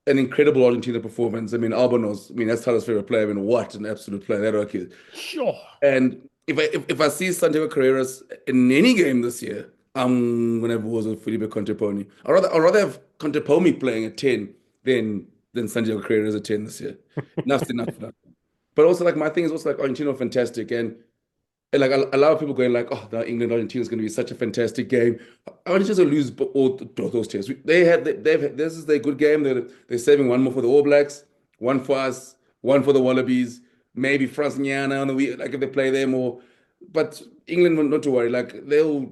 an incredible Argentina performance. I mean, Albanos, that's Tyler's favorite player. I mean, what an absolute player that okay. Sure. And if I see Santiago Carreras in any game this year, I'm gonna have wars with Felipe Contepomi. I'd rather have Contepomi playing at 10 than Santiago Carreras at 10 this year. Enough's enough. But also like my thing is also like Argentina are fantastic, and like a lot of people going like, oh, the England Argentina is going to be such a fantastic game. Argentina's going to lose all those tests. This is their good game. They're saving one more for the All Blacks, one for us, one for the Wallabies, maybe France and Guyana on the week, like if they play them but England, not to worry. Like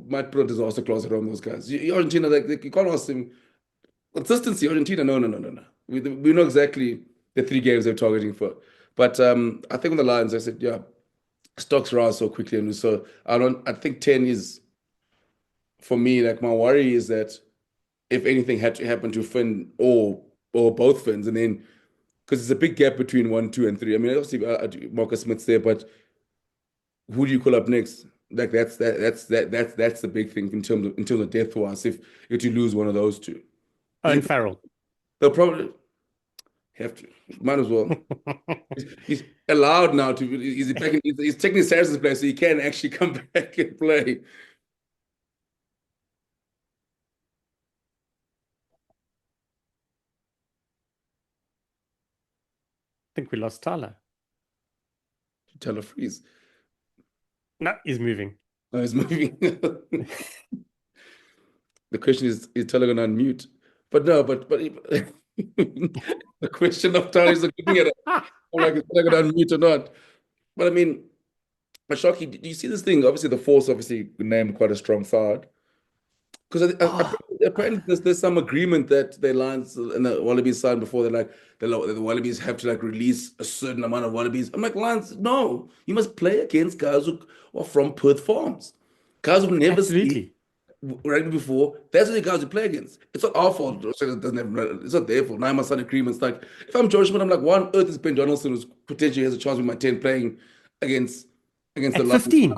might put a disaster clause around those guys. Argentina, like you can't ask them consistency. Argentina, no. We know exactly the 3 games they're targeting for. But I think on the Lions, I said, yeah. Stocks rise so quickly, and so I think 10 is, for me, like my worry is that if anything had to happen to Finn or both Finns, and then because there's a big gap between 1, 2, and 3. I mean, obviously Marcus Smith's there, but who do you call up next? Like that's the big thing in terms of depth wise. If you lose one of those two, and Farrell, they'll probably have to. Might as well. He's allowed now to. He's taking Saracens' place, so he can actually come back and play. I think we lost Thala. Thala freeze. No, he's moving. No, he's moving. The question is Thala going to unmute? But no, but the question of Thala is looking at it. I'm like, is Thala going to unmute or not? But I mean, Shocky, do you see this thing? Obviously, the Force named quite a strong side. Because apparently there's some agreement that the Lions and the Wallabies signed before. They're like the Wallabies have to like release a certain amount of Wallabies. I'm like, Lions, no, you must play against guys who are from Perth Farms, guys who've never seen rugby before. That's the guys you play against. It's not our fault. It's not their fault. Now I must sign agreements. Like if I'm Joe Schmidt, I'm like, why on earth is Ben Donaldson who's potentially has a chance with my 10 playing against the 15?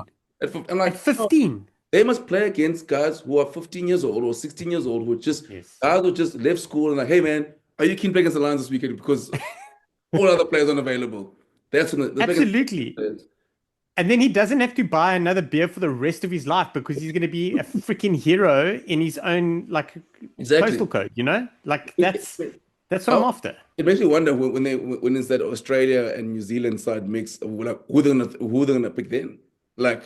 I'm like, at 15. They must play against guys who are 15 years old or 16 years old who just guys who just left school and like, hey man, are you keen playing against the Lions this weekend? Because all other players aren't available. That's when the Absolutely. And then he doesn't have to buy another beer for the rest of his life because he's going to be a freaking hero in his own like postal code, you know? Like that's what I'm after. It makes me wonder when it's that Australia and New Zealand side mix, like who they're gonna pick then? Like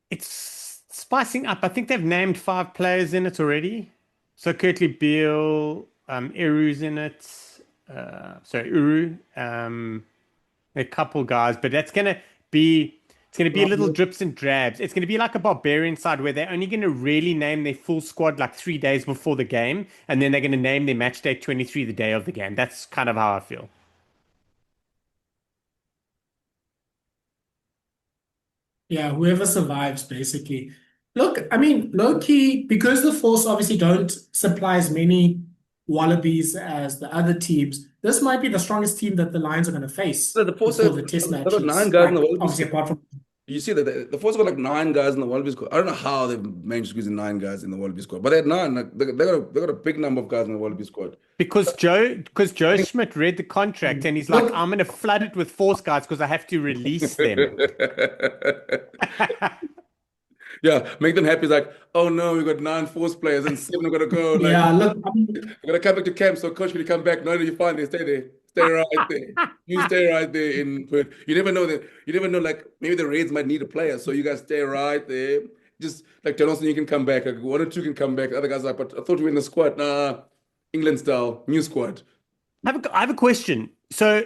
it's spicing up. I think they've named 5 players in it already. So Kurtley Beale, Uru's in it. Uru, a couple guys, but it's gonna be a little drips and drabs. It's gonna be like a Barbarian side where they're only gonna really name their full squad like 3 days before the game, and then they're gonna name their match day 23 the day of the game. That's kind of how I feel. Yeah, whoever survives, basically. Look, I mean, low key, because the Force obviously don't supply as many Wallabies as the other teams, this might be the strongest team that the Lions are going to face the Force before the test they've got matches. 9 guys in the Wallaby Obviously, squad. apart from You see that the Force got like 9 guys in the Wallaby squad. I don't know how they've managed to squeeze in 9 guys in the Wallaby squad, but they had 9. Like they got a big number of guys in the Wallaby squad. Because Joe Schmidt read the contract and he's like, I'm going to flood it with Force guys because I have to release them. Yeah, make them happy. It's like, oh no, we got 9 Force players and 7 are gonna go. Like, yeah, look, I mean, we're gonna come back to camp. So coach, when you come back, no, you're fine. They stay there. Stay right there. You stay right there in Perth. You never know that. You never know. Like maybe the Reds might need a player, so you guys stay right there. Just like Johnson, you can come back. Like 1 or 2 can come back. The other guys are like, but I thought we were in the squad. Nah, England style, new squad. I have a question. So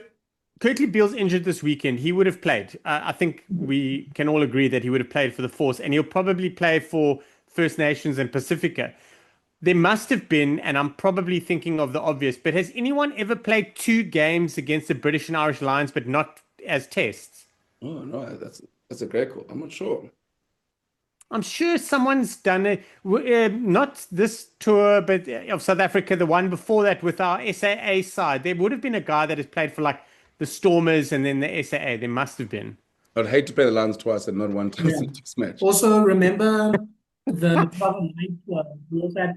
Kurtley Beale's injured this weekend. He would have played. I think we can all agree that he would have played for the Force, and he'll probably play for First Nations and Pacifica. There must have been, and I'm probably thinking of the obvious, but has anyone ever played 2 games against the British and Irish Lions, but not as tests? Oh no, that's a great call. I'm not sure. I'm sure someone's done it. Not this tour, but of South Africa, the one before that with our SAA side. There would have been a guy that has played for like the Stormers and then the SAA. There must have been. I'd hate to play the Lions twice and not one test match. also remember the 2009 tour. We also had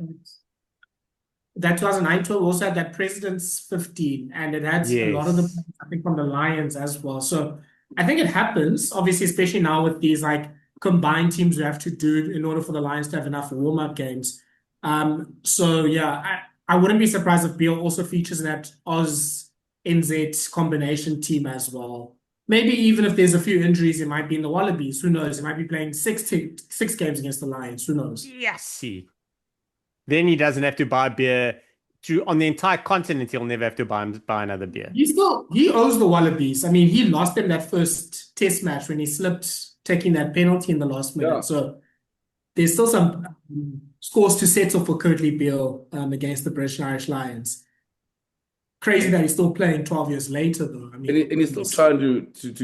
that 2009 tour. We also had that President's 15, and it had a lot of the players, I think, from the Lions as well. So I think it happens, obviously, especially now with these like combined teams we have to do in order for the Lions to have enough warm-up games. So yeah, I wouldn't be surprised if Beale also features in that Oz NZ combination team as well. Maybe even if there's a few injuries, it might be in the Wallabies. Who knows? He might be playing 6 games against the Lions. Who knows? Yes. Then he doesn't have to buy beer on the entire continent. He'll never have to buy another beer. He owes the Wallabies. I mean, he lost them that first test match when he slipped taking that penalty in the last minute. Yeah. So there's still some scores to settle for Kurtley Beale against the British and Irish Lions. Crazy that he's still playing 12 years later, though. I mean, and he's still trying to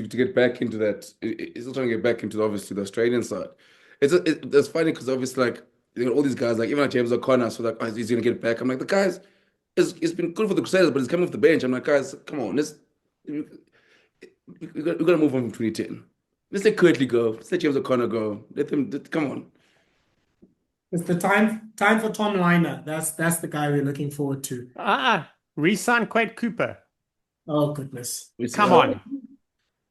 get back into that. He's still trying to get back into obviously the Australian side. It's funny because obviously like you know all these guys like even like James O'Connor, so like he's gonna get back. I'm like the guys, it's been good for the Crusaders, but he's coming off the bench. I'm like guys, come on, we gotta move on from 2010. Let's let Kurtley go. Let's let James O'Connor go. Come on. It's the time for Tom Liner. That's the guy we're looking forward to. Resign Quade Cooper. Oh goodness! Come on.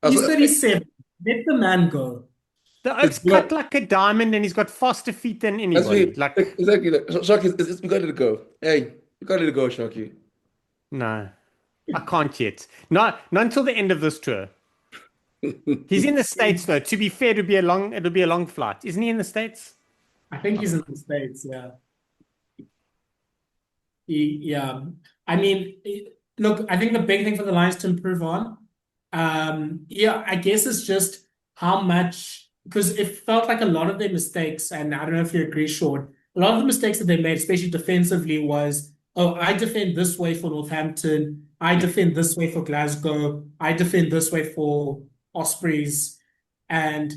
He's 37. Let the man go. The Oaks cut like a diamond, and he's got faster feet than anybody. Exactly. Shocky, we got to go. Hey, we got to go, Shocky. No, I can't yet. Not until the end of this tour. He's in the States, though. To be fair, it'll be a long flight. Isn't he in the States? I think he's in the States. Yeah. Yeah. I mean, look, I think the big thing for the Lions to improve on, I guess it's just how much, because it felt like a lot of their mistakes, and I don't know if you agree, Shaun, a lot of the mistakes that they made, especially defensively, was, oh, I defend this way for Northampton, I defend this way for Glasgow, I defend this way for Ospreys, and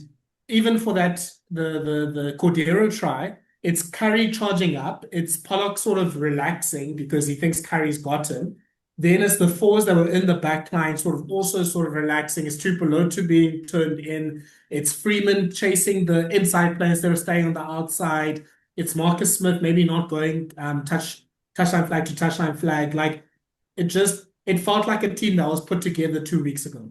even for that, the Cordero try, it's Curry charging up. It's Pollock sort of relaxing because he thinks Curry's got him. Then it's the fours that were in the back line sort of relaxing. It's Tupelotu being turned in. It's Freeman chasing the inside players that are staying on the outside. It's Marcus Smith maybe not going touch touchline flag to touchline flag. Like it felt like a team that was put together 2 weeks ago.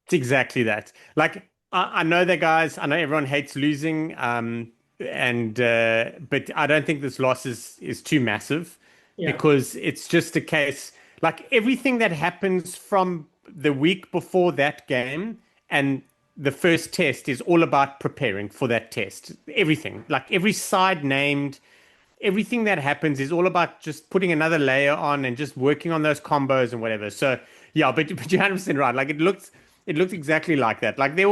It's exactly that. Like I know that guys, I know everyone hates losing, and but I don't think this loss is too massive Yeah. because it's just a case like everything that happens from the week before that game and the first test is all about preparing for that test. Everything, like every side named, everything that happens is all about just putting another layer on and just working on those combos and whatever. So yeah, but you're 100% right. Like it looked exactly like that. Like it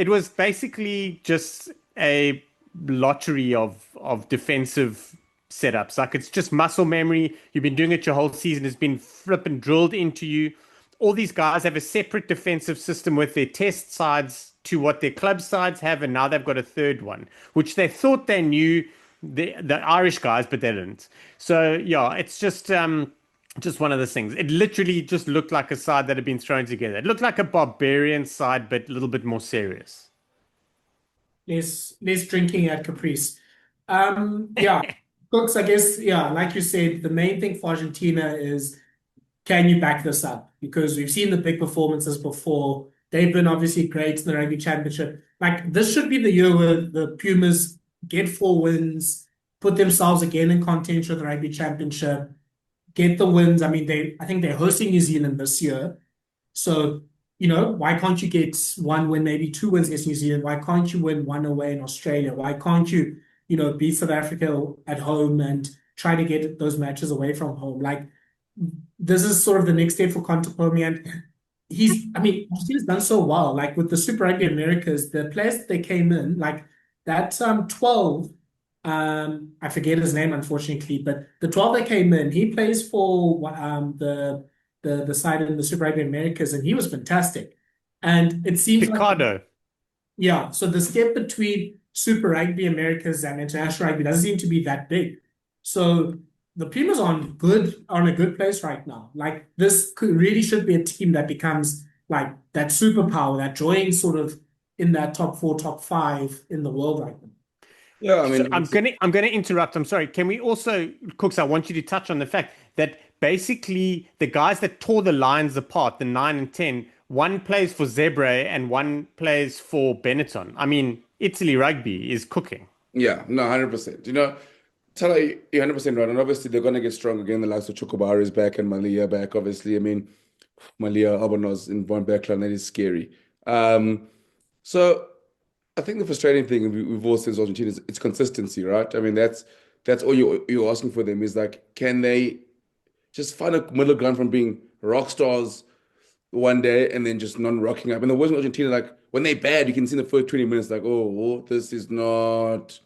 was basically just a lottery of defensive setups. Like it's just muscle memory. You've been doing it your whole season. It's been flipping drilled into you. All these guys have a separate defensive system with their test sides to what their club sides have, and now they've got a third one, which they thought they knew the Irish guys, but they didn't. So yeah, it's just one of those things. It literally just looked like a side that had been thrown together. It looked like a barbarian side, but a little bit more serious. Less drinking at Caprice. Yeah, Cooks, I guess, yeah, like you said, the main thing for Argentina is can you back this up? Because we've seen the big performances before. They've been obviously great in the Rugby Championship. Like, this should be the year where the Pumas get 4 wins, put themselves again in contention of the Rugby Championship, get the wins. I mean, I think they're hosting New Zealand this year. So, why can't you get 1 win, maybe 2 wins against New Zealand? Why can't you win 1 away in Australia? Why can't you, beat South Africa at home and try to get those matches away from home? Like, this is sort of the next step for Contepomi, and Australia's done so well. Like with the Super Rugby Americas, the players that they came in, like that 12, I forget his name unfortunately, but the 12 that came in, he plays for the side in the Super Rugby Americas, and he was fantastic. And it seems like Picardo. yeah, so the step between Super Rugby Americas and international rugby doesn't seem to be that big. So the Pumas are on a good place right now. Like this really should be a team that becomes like that superpower that joins sort of in that top 4, top 5 in the world right now. Yeah, I So mean, I'm gonna interrupt. I'm sorry. Can we also, Cooks? I want you to touch on the fact that basically the guys that tore the Lions apart, the 9 and 10, one plays for Zebre and one plays for Benetton. I mean, Italy rugby is cooking. yeah, no, 100%. Tala, you're 100% right. And obviously, they're going to get strong again. The likes of Chocobar is back and Malia back, obviously. I mean, Malia, Abanos, and Von Beckland, that is scary. So I think the frustrating thing we've all seen as Argentina is it's consistency, right? I mean, that's all you're asking for them is like, can they just find a middle ground from being rock stars one day and then just non-rocking up? And the worst in Argentina, like when they're bad, you can see in the first 20 minutes, like, oh, this is not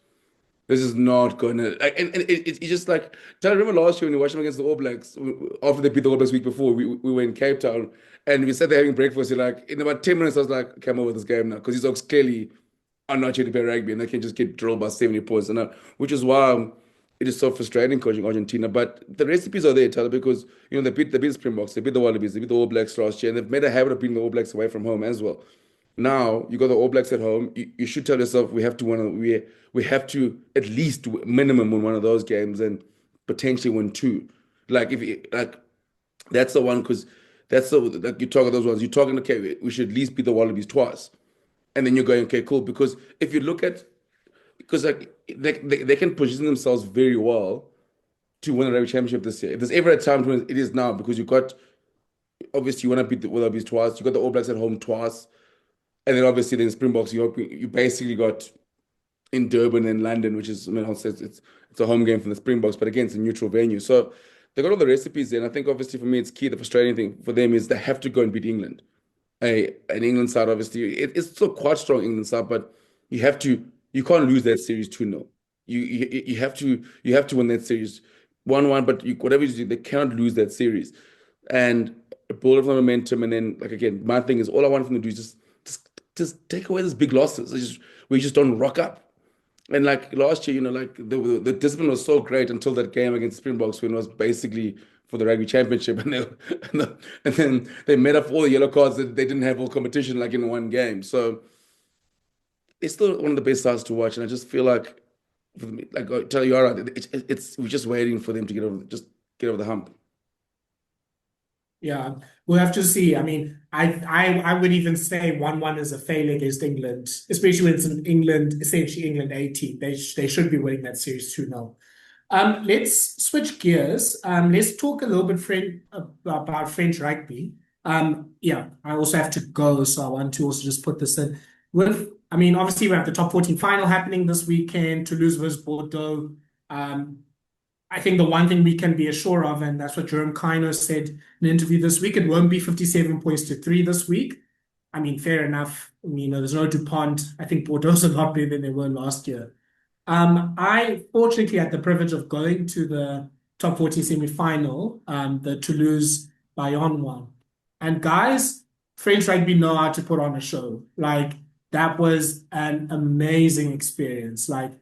gonna like, and it's just like. I remember last year when we watched them against the All Blacks after they beat the All Blacks week before. We were in Cape Town and we sat there having breakfast. You're like, in about 10 minutes, I was like, "Come over this game now," because these dogs clearly are not here to play rugby and they can just get drilled by 70 points, and which is why it is so frustrating coaching Argentina. But the recipes are there, Tyler, because they beat Springboks, they beat the Wallabies, they beat the All Blacks last year, and they've made a habit of beating the All Blacks away from home as well. Now you got the All Blacks at home. You should tell yourself we have to win. We have to at least minimum win one of those games and potentially win two. Like if you, like that's the one because that's the like you talk about those ones. You're talking okay. We should at least beat the Wallabies twice, and then you're going okay, cool. Because if you look at because like they can position themselves very well to win the rugby championship this year. If there's ever a time to win, it is now because you got obviously you want to beat the Wallabies twice. You got the All Blacks at home twice. And then obviously then Springboks, you basically got in Durban and London, which is I mean I'll say it's a home game for the Springboks, but again it's a neutral venue. So they got all the recipes there. And I think obviously for me it's key. The frustrating thing for them is they have to go and beat England. An England side, obviously, it's still quite strong England side, but you can't lose that series 2-0. You have to win that series 1-1, but whatever you do, they cannot lose that series. And build up the momentum, and then like again, my thing is all I want from them to do is just take away those big losses. We just don't rock up. And like last year, like the discipline was so great until that game against Springboks when it was basically for the rugby championship, and then they made up all the yellow cards that they didn't have all competition like in one game. So it's still one of the best sides to watch, and I just feel like for them, like tell you, all right, it's we're just waiting for them to get over the hump. Yeah, we'll have to see. I mean, I would even say 1-1 is a failure against England, especially when it's in England, essentially England A team. They should be winning that series 2-0. Let's switch gears. Let's talk a little bit about French rugby. Yeah, I also have to go, so I want to also just put this in. I mean, obviously we have the top 14 final happening this weekend, Toulouse versus Bordeaux. I think the one thing we can be assured of, and that's what Jerome Kino said in an interview this week, it won't be 57 points to 3 this week. I mean, fair enough. I mean, there's no DuPont. I think Bordeaux's a lot better than they were last year. I fortunately had the privilege of going to the top 14 semi-final, the Toulouse Bayonne one. And guys, French rugby know how to put on a show. Like, that was an amazing experience. Like,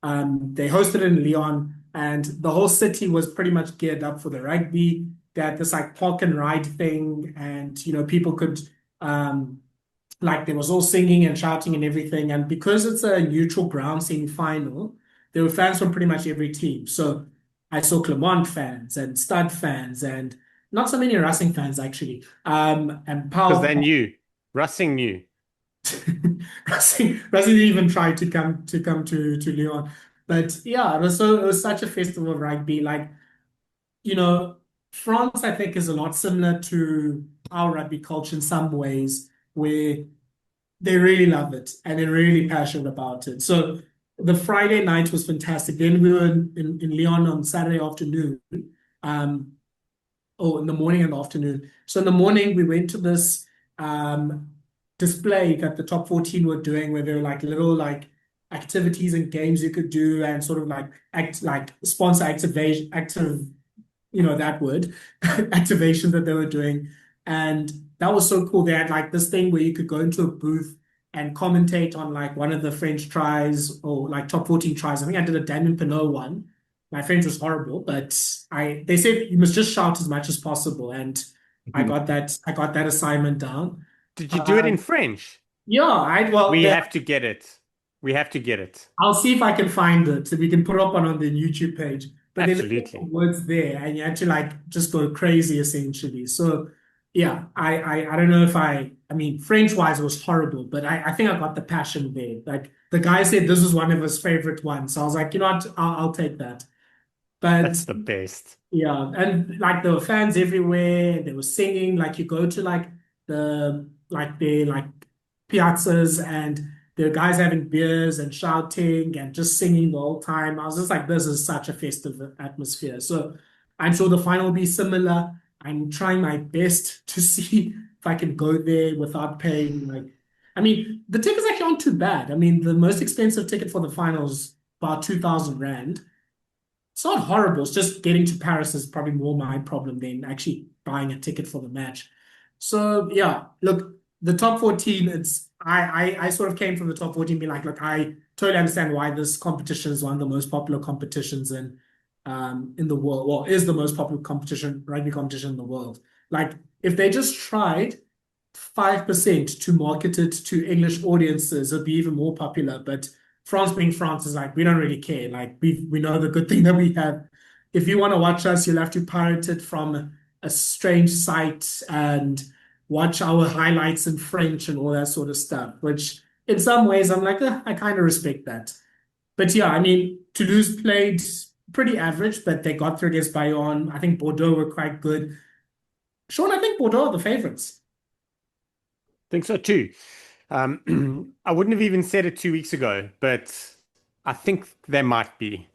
they hosted in Lyon, and the whole city was pretty much geared up for the rugby. They had this like park and ride thing, and people could like there was all singing and shouting and everything. And because it's a neutral ground semi-final, there were fans from pretty much every team. So I saw Clermont fans and Stud fans and not so many Racing fans actually. And Because they knew. Racing knew. Racing didn't even try to come to Lyon. But yeah, it was such a festival of rugby. Like, France, I think, is a lot similar to our rugby culture in some ways, where they really love it and they're really passionate about it. So the Friday night was fantastic. Then we were in Lyon on Saturday afternoon, or in the morning and the afternoon. So in the morning, we went to this display that the top 14 were doing, where there were like little like activities and games you could do, and sort of like sponsor activation, that word, activation that they were doing. And that was so cool. They had like this thing where you could go into a booth and commentate on like one of the French tries, or like top 14 tries. I think I did a Damien Penaud one. My French was horrible, but they said you must just shout as much as possible. And I got that assignment down. Did you do it in French? Yeah, we have to get it. We have to get it. I'll see if I can find it so we can put it up on the YouTube page. But absolutely, then the words there, and you had to like just go crazy essentially. So yeah, I don't know if I mean, French wise it was horrible, but I think I got the passion there. Like the guy said this was one of his favorite ones, so I was like, you know what, I'll take that. But that's the best. Yeah, and like there were fans everywhere. They were singing. Like you go to like the piazzas, and there are guys having beers and shouting and just singing the whole time. I was just like, this is such a festive atmosphere. So I'm sure the final will be similar. I'm trying my best to see if I can go there without paying. Like, I mean, the tickets actually aren't too bad. I mean, the most expensive ticket for the final is about 2,000 Rand. It's not horrible. It's just getting to Paris is probably more my problem than actually buying a ticket for the match. So yeah, look, the top 14, I sort of came from the top 14 being like, look, I totally understand why this competition is one of the most popular competitions in the world. Well, is the most popular rugby competition in the world. Like, if they just tried 5% to market it to English audiences, it'd be even more popular. But France being France is like, we don't really care. Like, we know the good thing that we have. If you want to watch us, you'll have to pirate it from a strange site and watch our highlights in French and all that sort of stuff, which in some ways I'm like, I kind of respect that. But yeah, I mean, Toulouse played pretty average, but they got through against Bayonne. I think Bordeaux were quite good. Shaun, I think Bordeaux are the favorites. I think so too. I wouldn't have even said it 2 weeks ago, but I think they might be,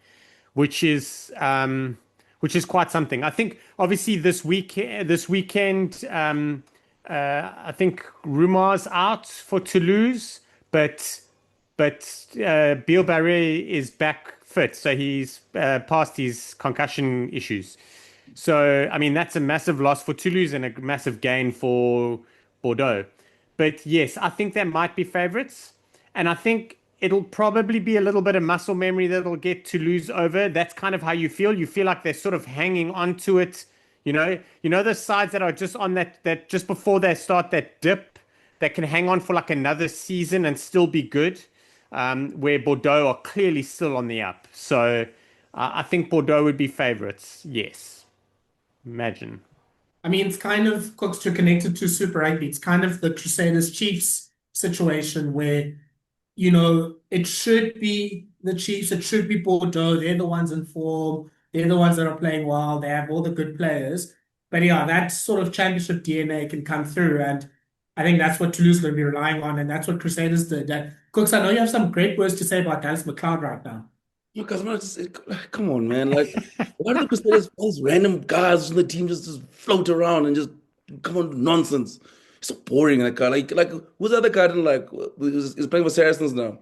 which is quite something. I think obviously this weekend, I think Rumar's out for Toulouse, but Barbarians is back fit, so he's past his concussion issues. So I mean that's a massive loss for Toulouse and a massive gain for Bordeaux. But yes, I think they might be favorites, and I think it'll probably be a little bit of muscle memory that'll get Toulouse over. That's kind of how you feel. You feel like they're sort of hanging on to it. You know the sides that are just on that just before they start that dip, that can hang on for like another season and still be good. where Bordeaux are clearly still on the up. So I think Bordeaux would be favourites. Yes, imagine. I mean, it's kind of Cooks to connect it to Super Rugby. It's kind of the Crusaders Chiefs situation where, it should be the Chiefs, it should be Bordeaux. They're the ones in form. They're the ones that are playing well. They have all the good players. But yeah, that sort of championship DNA can come through. And I think that's what Toulouse will be relying on. And that's what Crusaders did. That, Cooks, I know you have some great words to say about Dallas McLeod right now. Because man, come on, man. Like, why do the Crusaders those random guys on the team just float around and just come on nonsense? It's so boring. Like who's the other guy? Like, is playing for Saracens now?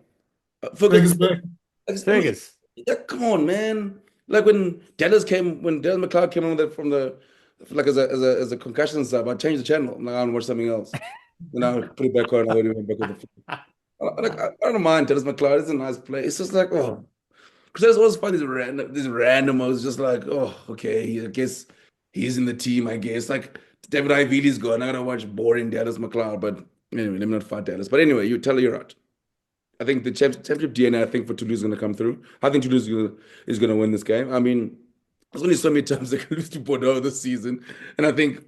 Fergus. Fergus. Yeah, come on, man. Like when Dallas McLeod came on from the like as a concussion sub, I changed the channel. Now I want to watch something else. And I put it back on. I went back with the. I don't mind Dallas McLeod. It's a nice play. It's just like because I always find these random. I was just like, oh, okay. I guess he's in the team. I guess like David Ivili's gone. I gotta watch boring Dallas McLeod. But anyway, let me not fight Dallas. But anyway, you're right. I think the championship DNA, I think for Toulouse is going to come through. I think Toulouse is going to win this game. I mean, there's only so many times they can lose to Bordeaux this season. And I think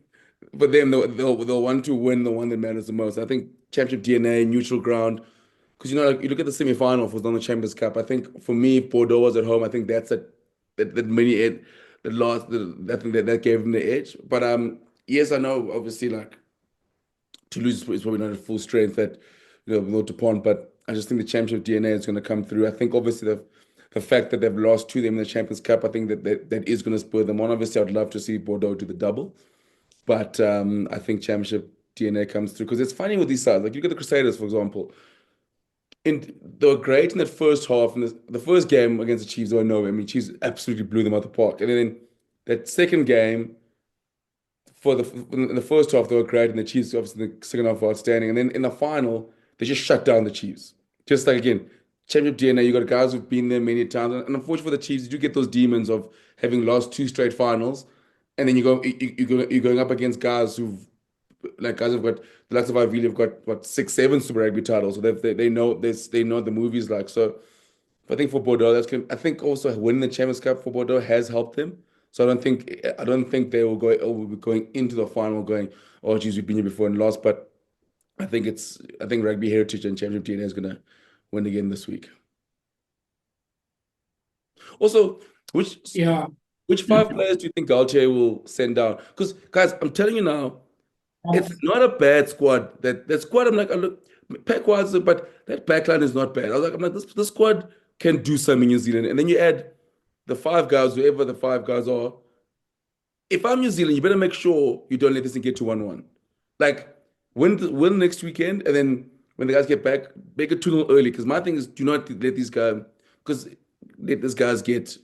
for them, they'll want to win the one that matters the most. I think championship DNA, neutral ground. Because, like, you look at the semi-final for the Champions Cup. I think for me, if Bordeaux was at home, I think that's that mini edge, that gave them the edge. But yes, I know, obviously, like, Toulouse is probably not at full strength no Dupont, but I just think the championship DNA is going to come through. I think obviously the fact that they've lost to them in the Champions Cup, I think that is going to spur them on. Obviously, I'd love to see Bordeaux do the double, but I think championship DNA comes through because it's funny with these sides. Like you look at the Crusaders, for example, and they were great in that first half. And the first game against the Chiefs, they were nowhere. I mean, Chiefs absolutely blew them out the park. And then that second game, in the first half, they were great, and the Chiefs obviously in the second half were outstanding. And then in the final, they just shut down the Chiefs. Just like again, championship DNA, you got guys who've been there many times. And unfortunately for the Chiefs, you do get those demons of having lost 2 straight finals, and then you're going up against guys who've got the likes of Ivy have got what 6, 7 Super Rugby titles, so they know this, they know what the movies like. So I think for Bordeaux, I think also winning the Champions Cup for Bordeaux has helped them. So I don't think they will be going into the final going, oh geez, we've been here before and lost. But I think Rugby Heritage and Championship DNA is gonna win again this week. Also, which 5 players do you think Galtier will send down? Because guys, I'm telling you now, it's not a bad squad. That squad, I'm like, I look, pack-wise, but that backline is not bad. I'm like, this squad can do something in New Zealand. And then you add the 5 guys, whoever the 5 guys are. If I'm New Zealand, you better make sure you don't let this thing get to 1-1. Like, win next weekend, and then when the guys get back, make it 2-0 early. Because my thing is, do not let these guys, let these guys get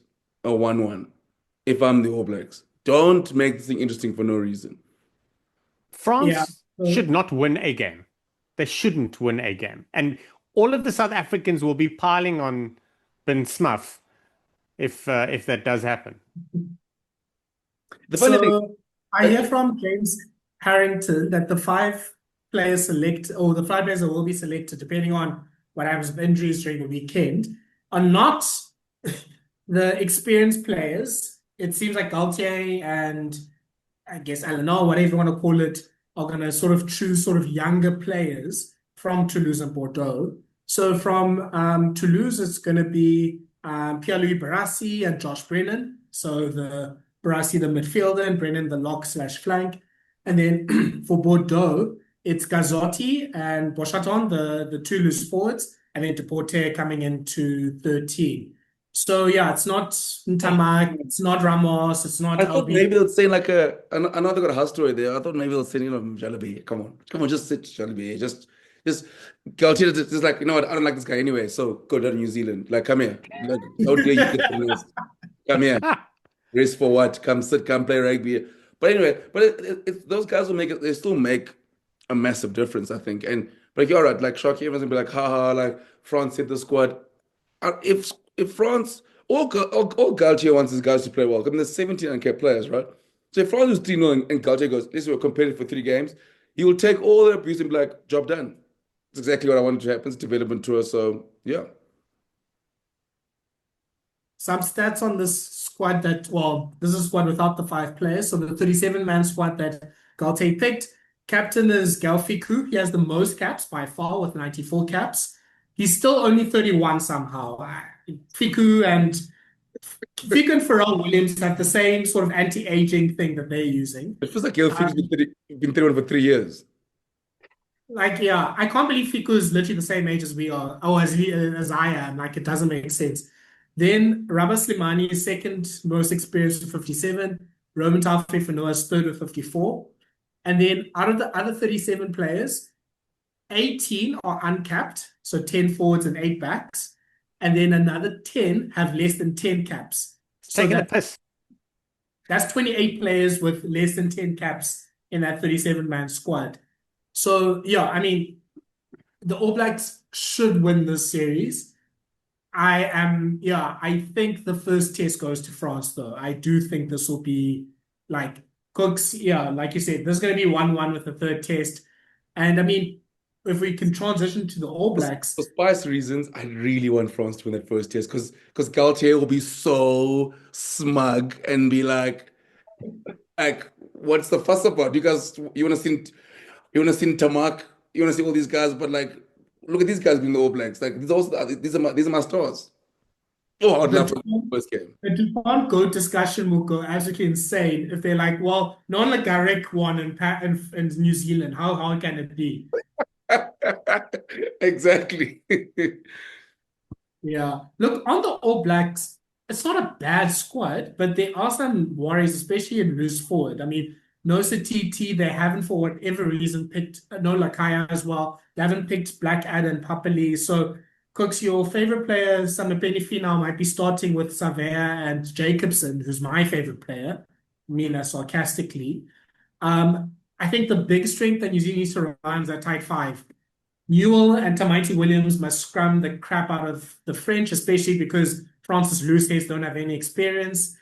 a 1-1. If I'm the All Blacks, don't make this thing interesting for no reason. France should not win a game. They shouldn't win a game. And all of the South Africans will be piling on Ben Smuff if that does happen. The funny thing, I hear from James Harrington that the 5 players that will be selected, depending on what happens with injuries during the weekend, are not the experienced players. It seems like Galtier and I guess Alan, whatever you want to call it, are going to sort of choose sort of younger players from Toulouse and Bordeaux. So from Toulouse, it's going to be Pierre-Louis Barassi and Josh Brennan. So the Barassi, the midfielder, and Brennan, the lock/flank. And then for Bordeaux, it's Gazzotti and Bochaton, the 2 loose forwards, and then Deporter coming into 13. So yeah, it's not Ntamak, it's not Ramos, it's not. I thought maybe they'll say like I know they got a house story there. I thought maybe they'll say, Jalabi, come on, just sit Jalabi, just Galtier just like, you know what, I don't like this guy anyway, so go down to New Zealand. Like, come here, like, how dare you get the news? Come here, race for what? Come sit, come play rugby. But anyway, those guys will make it. They still make a massive difference, I think. But you're right, like Shocky, everyone's gonna be like, haha, like France hit the squad. If France, all Galtier wants is guys to play well. I mean, there's 17 uncapped players, right? So if France is 3-0 and Galtier goes, listen, we're competitive for 3 games, he will take all the abuse and be like, job done. That's exactly what I wanted to happen. It's a development tour. So Yeah. Some stats on this squad this is a squad without the 5 players. So the 37-man squad that Galte picked. Captain is Galfiku. He has the most caps by far with 94 caps. He's still only 31 somehow. Fiku and Pharrell Williams have the same sort of anti-aging thing that they're using. It feels like Gayle Fickl's been 31 for 3 years. Yeah, I can't believe Fiku is literally the same age as we are, or as I am. Like, it doesn't make sense. Then Rabah Slimani is second most experienced with 57. Roman Taufifanoa is third with 54. And then out of the other 37 players, 18 are uncapped, so 10 forwards and 8 backs. And then another 10 have less than 10 caps. So Taking a piss. that's 28 players with less than 10 caps in that 37-man squad. So, yeah, I mean, the All Blacks should win this series. I think the first test goes to France, though. I do think this will be like Kooks, like you said, there's going to be 1-1 with the third test. And I mean, if we can transition to the All Blacks. For spice reasons, I really want France to win that first test because Galtier will be so smug and be like, what's the fuss about? You guys, you want to see Tamak, you want to see all these guys, but like, look at these guys being the All Blacks. Like these are my stars. Oh, I'd love for the first game. The DuPont GOAT discussion will go absolutely insane if they're like, well, Nolan Garrick won in New Zealand. How can it be? Exactly. Yeah. Look, on the All Blacks, it's not a bad squad, but there are some worries, especially in loose forward. I mean, Nosa TT, they haven't, for whatever reason, picked Nola Kaya as well. They haven't picked Blackadder and Papali. So, Cooks, your favorite player, Samapeni Finau, might be starting with Savea and Jacobson, who's my favorite player, Mina sarcastically. I think the big strength that New Zealand needs to rely on is that tight five. Newell and Tamaiti Williams must scrum the crap out of the French, especially because France's loose heads don't have any experience.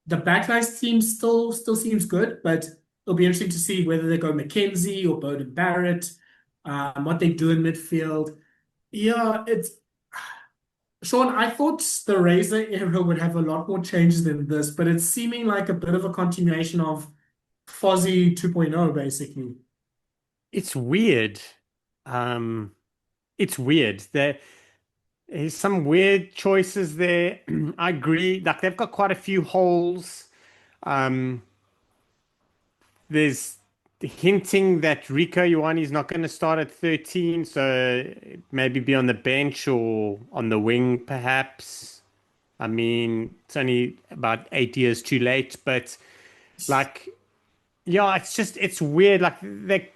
The backline team still seems good, but it'll be interesting to see whether they go McKenzie or Bowden Barrett, what they do in midfield. Yeah, Shaun, I thought the Razor era would have a lot more changes than this, but it's seeming like a bit of a continuation of Fozzie 2.0, basically. It's weird. It's weird. There's some weird choices there. I agree. Like they've got quite a few holes. There's hinting that Rico Ioane is not going to start at 13, so maybe be on the bench or on the wing, perhaps. I mean, it's only about 8 years too late, but like, yeah, it's weird. Like they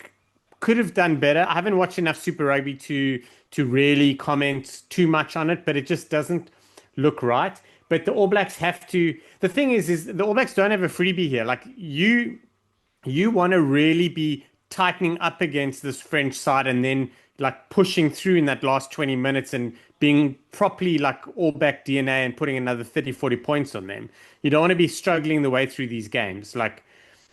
could have done better. I haven't watched enough Super Rugby to really comment too much on it, but it just doesn't look right. But the All Blacks have to. The thing is the All Blacks don't have a freebie here. Like you want to really be tightening up against this French side and then like pushing through in that last 20 minutes and being properly like All Black DNA and putting another 30, 40 points on them. You don't want to be struggling the way through these games. Like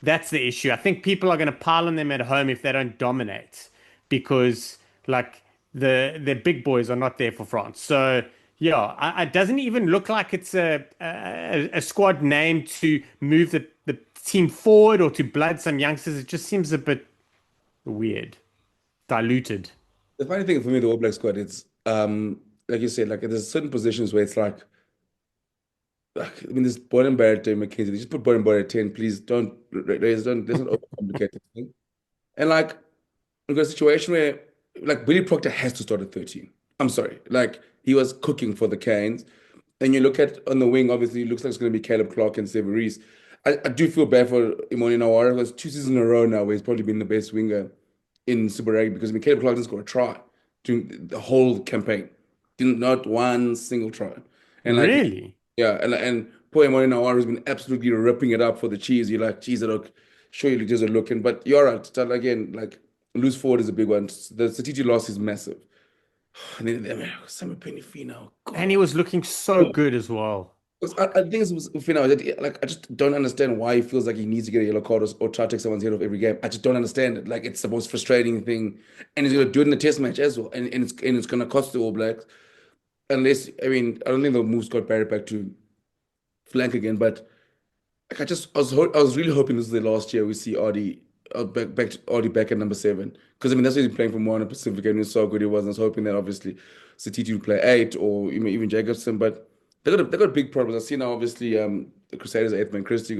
that's the issue. I think people are going to pile on them at home if they don't dominate because like the big boys are not there for France. So yeah, it doesn't even look like it's a squad name to move the team forward or to blood some youngsters. It just seems a bit weird, diluted. The funny thing for me, the All Black squad, it's like you said, like there's certain positions where it's like I mean, this Bowden Barrett and McKenzie, they just put Bowden Barrett at 10, please don't overcomplicate the thing. And like we've got a situation where like Billy Proctor has to start at 13. I'm sorry. Like he was cooking for the Canes. And you look at on the wing, obviously, it looks like it's going to be Caleb Clark and Severis. I do feel bad for Imoni Nawara. It was 2 seasons in a row now where he's probably been the best winger in Super Rugby because I mean, Caleb Clark didn't score a try during the whole campaign. Not one single try. And like, really? Yeah, and poor Imoni Nawara has been absolutely ripping it up for the Cheese. You're like, geez, look, sure you just looking. But you're right. Again, like loose forward is a big one. The Satiti loss is massive. And then Samapeni Finau. And he was looking so good as well. I think it was Finau. Like I just don't understand why he feels like he needs to get a yellow card or try to take someone's head off every game. I just don't understand it. Like it's the most frustrating thing, and he's going to do it in the Test match as well, and it's going to cost the All Blacks. unless, I mean, I don't think they'll move Scott Barrett back to flank again, but like I was really hoping this is the last year we see Artie back at number 7, because I mean that's what he's playing for Moana Pacific and he was so good he was. And I was hoping that obviously Satiti would play 8 or even Jacobson, but they got big problems. I see now obviously the Crusaders 8th man Christy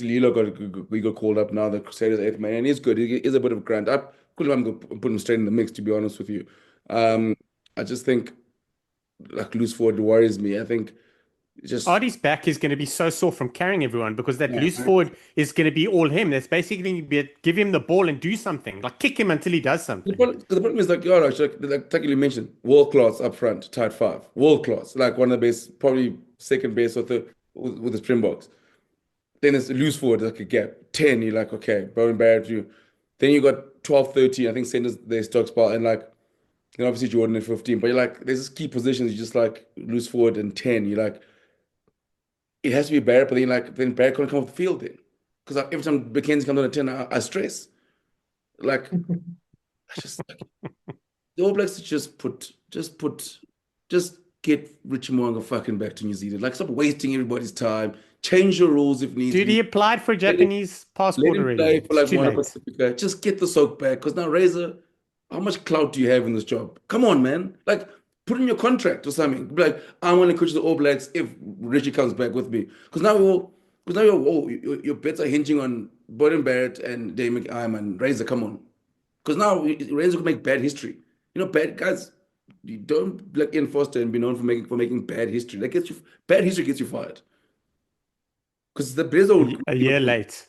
Lilo got called up now, the Crusaders 8th man, and he's good. He is a bit of a grunt. I couldn't even put him straight in the mix, to be honest with you. I just think like loose forward worries me. I think just Artie's back is going to be so sore from carrying everyone because that yeah. loose forward is going to be all him. That's basically give him the ball and do something, like kick him until he does something. The problem is like, you're like you mentioned, world class up front, tight 5, world class, like one of the best, probably second best or third with the Springboks. Then there's a loose forward, like a gap 10. You're like, okay, Bowen Barrett, you. Then you got 12, 13. I think centers their stock spot, and like, you know, obviously Jordan at 15. But you're like, there's this key positions. You just like loose forward and 10. You're like, it has to be Barrett, but then Barrett can't come off the field then, because every time McKenzie comes on at 10, I stress. Like, I just like, the All Blacks just get Richie Mo'unga fucking back to New Zealand. Like, stop wasting everybody's time. Change your rules if needs Dude, be. he applied for a Japanese Let passport him already. play for It's like too Moana late. Pacifica. Just get the soak back. Because now, Razor, how much clout do you have in this job? Come on, man. Like, put in your contract or something. Be like, I want to coach the All Blacks if Richie comes back with me. Because now your bets are hinging on Boden Barrett and Dave McIman. Razor, come on. Because now Razor could make bad history. You know, bad guys. You don't like Ian Foster and be known for making bad history. That gets you bad history gets you fired. Because the Blazer would A year late.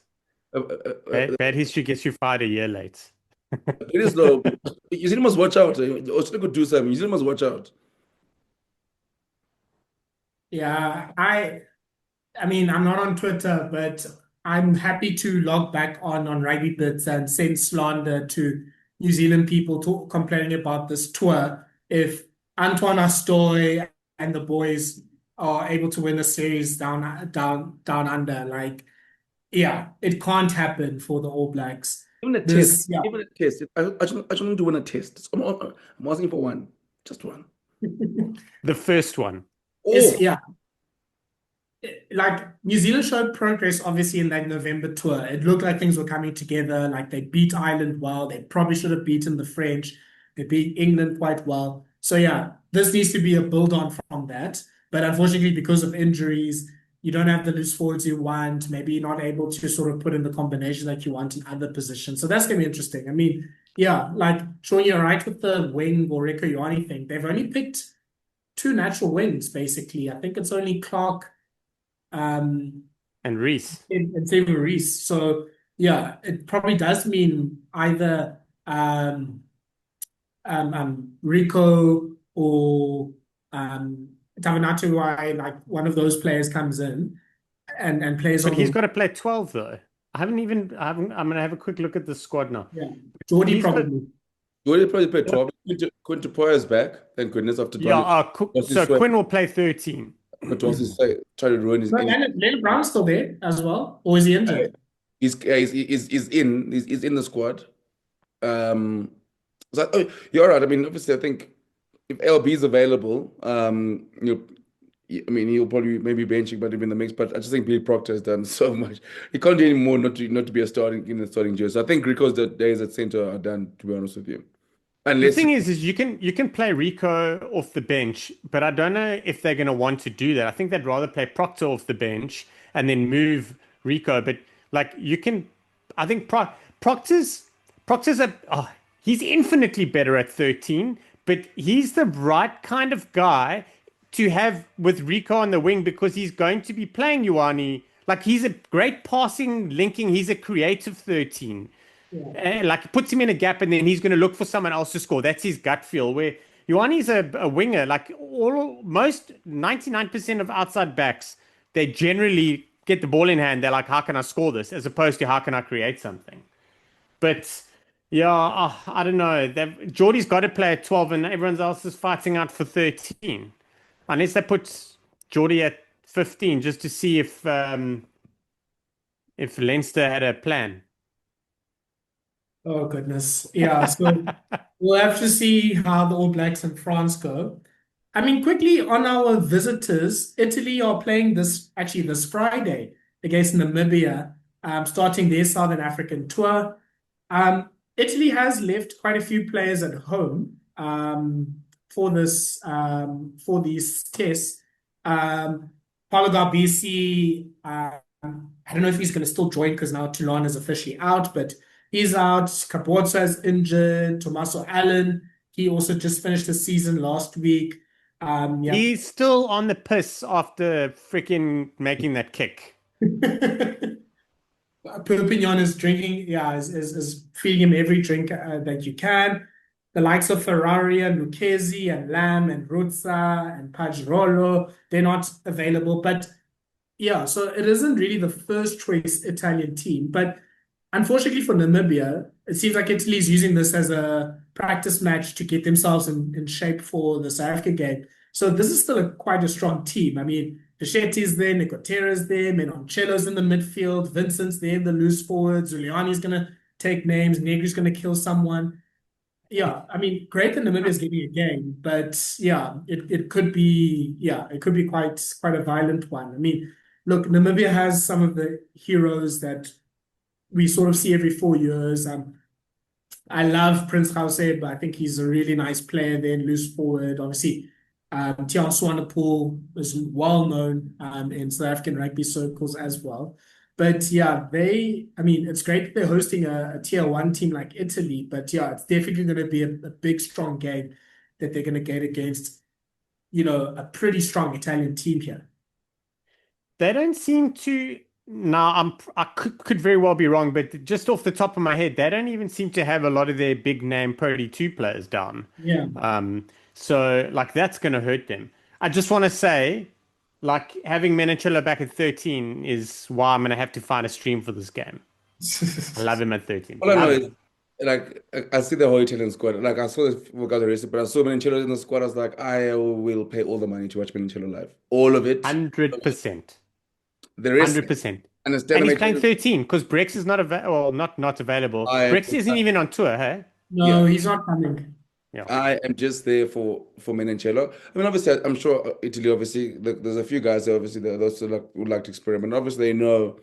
uh, uh, uh, Bad history gets you fired a year late. it is though. You see, must watch out. Australia could do something. You see, must watch out. Yeah, I mean, I'm not on Twitter, but I'm happy to log back on Rugby Bits and send slander to New Zealand people complaining about this tour. If Antoine Astoy and the boys are able to win a series down under, like, yeah, it can't happen for the All Blacks. Even a test. This, yeah. Even a test. I just want to win a test. I'm asking for one. Just one. The first one. Oh, Yeah. Like New Zealand showed progress obviously in that November tour. It looked like things were coming together. Like they beat Ireland well. They probably should have beaten the French. They beat England quite well. So yeah, this needs to be a build on from that. But unfortunately, because of injuries, you don't have the loose forwards you want. Maybe you're not able to sort of put in the combination that you want in other positions. So that's gonna be interesting. I mean, yeah, like Sean, you're right with the wing or Rieko Ioane thing. They've only picked 2 natural wings, basically. I think it's only Clark And Reese. and Xavier Reese. So yeah, it probably does mean either Rico or Tavanatu, like one of those players comes in and plays But on he's the got to play 12 though. I'm gonna have a quick look at the squad now. yeah. Geordie He's got- probably. you already probably played 12. Quinto Poyer's back. Thank goodness after Yeah, What's his so sweat? Quinn will play 13. But Twansi tried to ruin his. No, Lennon Brown's still there as well, or is he injured? He's in the squad. You're right. I mean, obviously, I think if LB is available, I mean, he'll probably maybe benching, but in the mix. But I just think Billy Proctor has done so much. He can't do any more not to be a starting in the starting jersey. So I think Rico's days at center are done. To be honest with you, The unless thing is you can play Rico off the bench, but I don't know if they're going to want to do that. I think they'd rather play Proctor off the bench and then move Rico. But like you can, I think Proctor's he's infinitely better at 13, but he's the right kind of guy to have with Rico on the wing because he's going to be playing Ioane. Like he's a great passing, linking. He's a creative 13. Like puts him in a gap and then he's going to look for someone else to score. That's his gut feel. Where Ioane's a winger. Like most 99% of outside backs, they generally get the ball in hand. They're like, how can I score this? As opposed to how can I create something? But yeah, I don't know. Geordie's got to play at 12 and everyone else is fighting out for 13. Unless they put Geordie at 15 just to see if Leinster had a plan. Oh goodness. Yeah, so we'll have to see how the All Blacks and France go. I mean, quickly on our visitors, Italy are playing this Friday against Namibia, starting their Southern African tour. Italy has left quite a few players at home for these tests. Um, Paulo Garbisi, I don't know if he's going to still join because now Toulon is officially out, but he's out. Kabotsa is injured. Tommaso Allen, he also just finished the season last week. Yeah. He's still on the piss after freaking making that kick. Perpignan is drinking, yeah, is feeding him every drink that you can. The likes of Ferrari and Lucchesi and Lamb and Ruzza and Pagirolo, they're not available. But yeah, so it isn't really the first choice Italian team. But unfortunately for Namibia, it seems like Italy is using this as a practice match to get themselves in shape for the South Africa game. So this is still quite a strong team. I mean, Fichetti's there, Nicotera's there, Menoncello's in the midfield, Vincent's there in the loose forwards, Giuliani's going to take names, Negri's going to kill someone. Yeah, I mean, great that Namibia is getting a game, but yeah, it could be quite a violent one. I mean, look, Namibia has some of the heroes that we sort of see every 4 years. I love Prince Gauseb. I think he's a really nice player there in loose forward. Obviously, Tiaan Swanepoel is well known in South African rugby circles as well. But yeah, I mean, it's great that they're hosting a tier one team like Italy. But yeah, it's definitely going to be a big, strong game that they're going to get against, a pretty strong Italian team here. They don't seem to. Now, I could very well be wrong, but just off the top of my head, they don't even seem to have a lot of their big name Pro D2 players down. Yeah. So like that's going to hurt them. I just want to say, like having Menoncello back at 13 is why I'm going to have to find a stream for this game. I love him at 13. All I know Love is, him. like, I see the whole Italian squad. Like, I saw this guys arrested, but I saw Menoncello in the squad. I was like, I will pay all the money to watch Menoncello live. All of it. 100%. The rest, 100%. and it's And he's playing Menoncello. 13 because Brex is not not available. I, Brex isn't even on tour, hey? No, yeah, he's not coming. Yeah. I am just there for Menoncello. I mean, obviously, I'm sure Italy, obviously, there's a few guys that obviously that also would like to experiment. Obviously, they know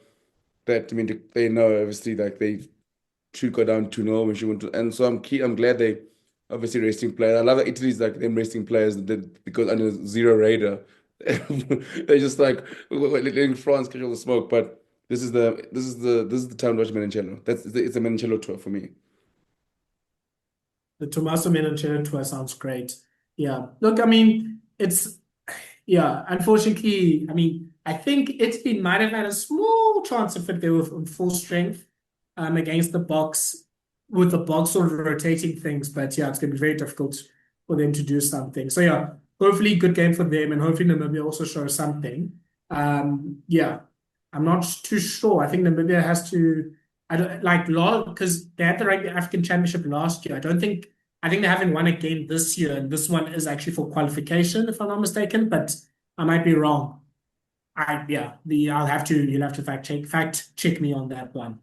that, I mean, they know, obviously, like they should go down 2-0 when she went to, and so I'm glad they obviously resting players. I love that Italy's like them resting players because under zero radar. They're just like letting France catch all the smoke. But this is the time to watch Menoncello. It's a Menoncello tour for me. The Tommaso Menoncello tour sounds great. Yeah. Look, I mean, yeah, unfortunately, I mean, I think Italy might have had a small chance if they were in full strength against the box, with the box sort of rotating things. But yeah, it's going to be very difficult for them to do something. So yeah, hopefully good game for them, and hopefully Namibia also shows something. Yeah, I'm not too sure. I think Namibia has to. I don't like law because they had the Rugby African Championship last year. I think they haven't won a game this year, and this one is actually for qualification, if I'm not mistaken. But I might be wrong. You'll have to fact check me on that one.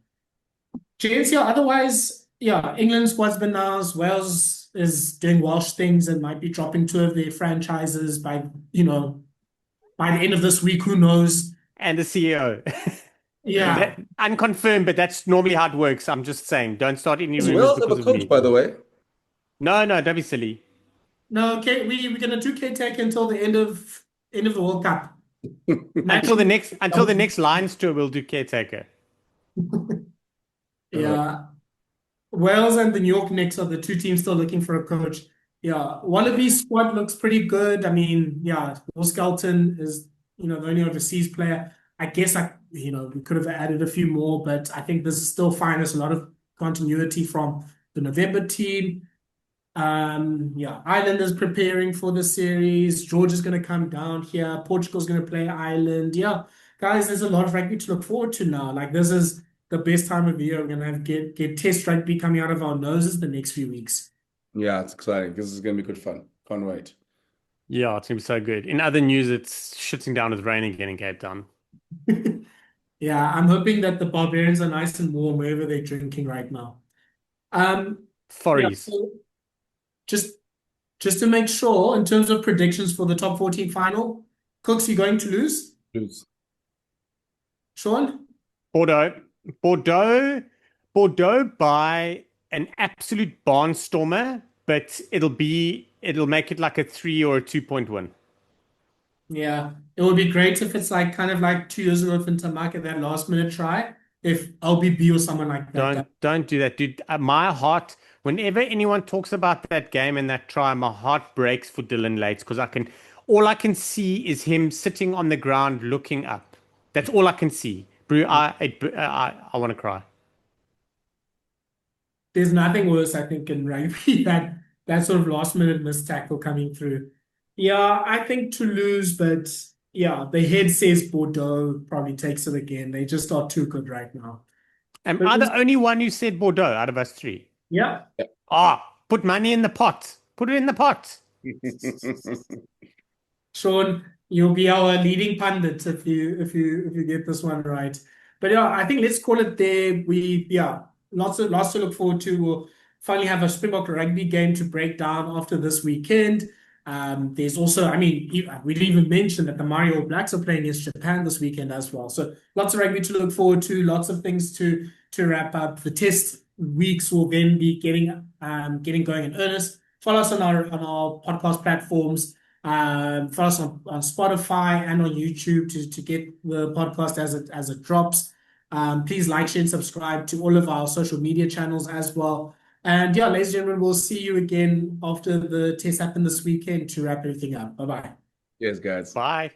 James, yeah, otherwise, yeah, England squad's been announced. Wales is doing Welsh things and might be dropping two of their franchises by the end of this week. Who knows? And the CEO. Yeah. Unconfirmed, but that's normally how it works. I'm just saying, don't start any Does rumors Wales have because a of coach, me. by the way? No, don't be silly. No, okay, we're gonna do caretaker until the end of the World Cup. Until the next Lions tour, we'll do caretaker. Yeah. Wales and the New York Knicks are the two teams still looking for a coach. Yeah, Wallabies squad looks pretty good. I mean, yeah, Will Skelton is, the only overseas player. I guess we could have added a few more, but I think this is still fine. There's a lot of continuity from the November team. Yeah, Ireland is preparing for the series. Georgia's going to come down here. Portugal's going to play Ireland. Yeah, guys, there's a lot of rugby to look forward to now. Like this is the best time of the year. We're going to have get test rugby coming out of our noses the next few weeks. Yeah, it's exciting. This is going to be good fun. Can't wait. Yeah, it's going to be so good. In other news, it's shitting down with rain again in Cape Town. Yeah, I'm hoping that the Barbarians are nice and warm wherever they're drinking right now. Yeah, Forries. so just to make sure, in terms of predictions for the top 14 final, Kooks, you going to lose? Lose. Shaun? Bordeaux. Bordeaux by an absolute barnstormer, but it'll make it like a 3 or a 2-point win. Yeah, it would be great if it's like kind of like 2 years ago with Ntamaka, that last minute try. If LBB or someone like that. Don't do that, dude. My heart, whenever anyone talks about that game and that try, my heart breaks for Dylan Lates because all I can see is him sitting on the ground looking up. That's all I can see. Bro, I want to cry. There's nothing worse, I think, in rugby that sort of last minute missed tackle coming through. Yeah, I think Toulouse, but yeah, the head says Bordeaux probably takes it again. They just are too good right now. Am But I the only one who said Bordeaux out of us three? yeah, Put money in the pot. Put it in the pot. Shaun, you'll be our leading pundit if you get this one right. But yeah, I think let's call it there. Lots to look forward to. We'll finally have a Springbok rugby game to break down after this weekend. There's also, I mean, we didn't even mention that the Mario All Blacks are playing against Japan this weekend as well. So lots of rugby to look forward to, lots of things to wrap up. The test weeks will then be getting going in earnest. Follow us on our podcast platforms. Follow us on Spotify and on YouTube to get the podcast as it drops. Please like, share, and subscribe to all of our social media channels as well. And yeah, ladies and gentlemen, we'll see you again after the test happen this weekend to wrap everything up. Bye-bye. Yes, guys. Bye.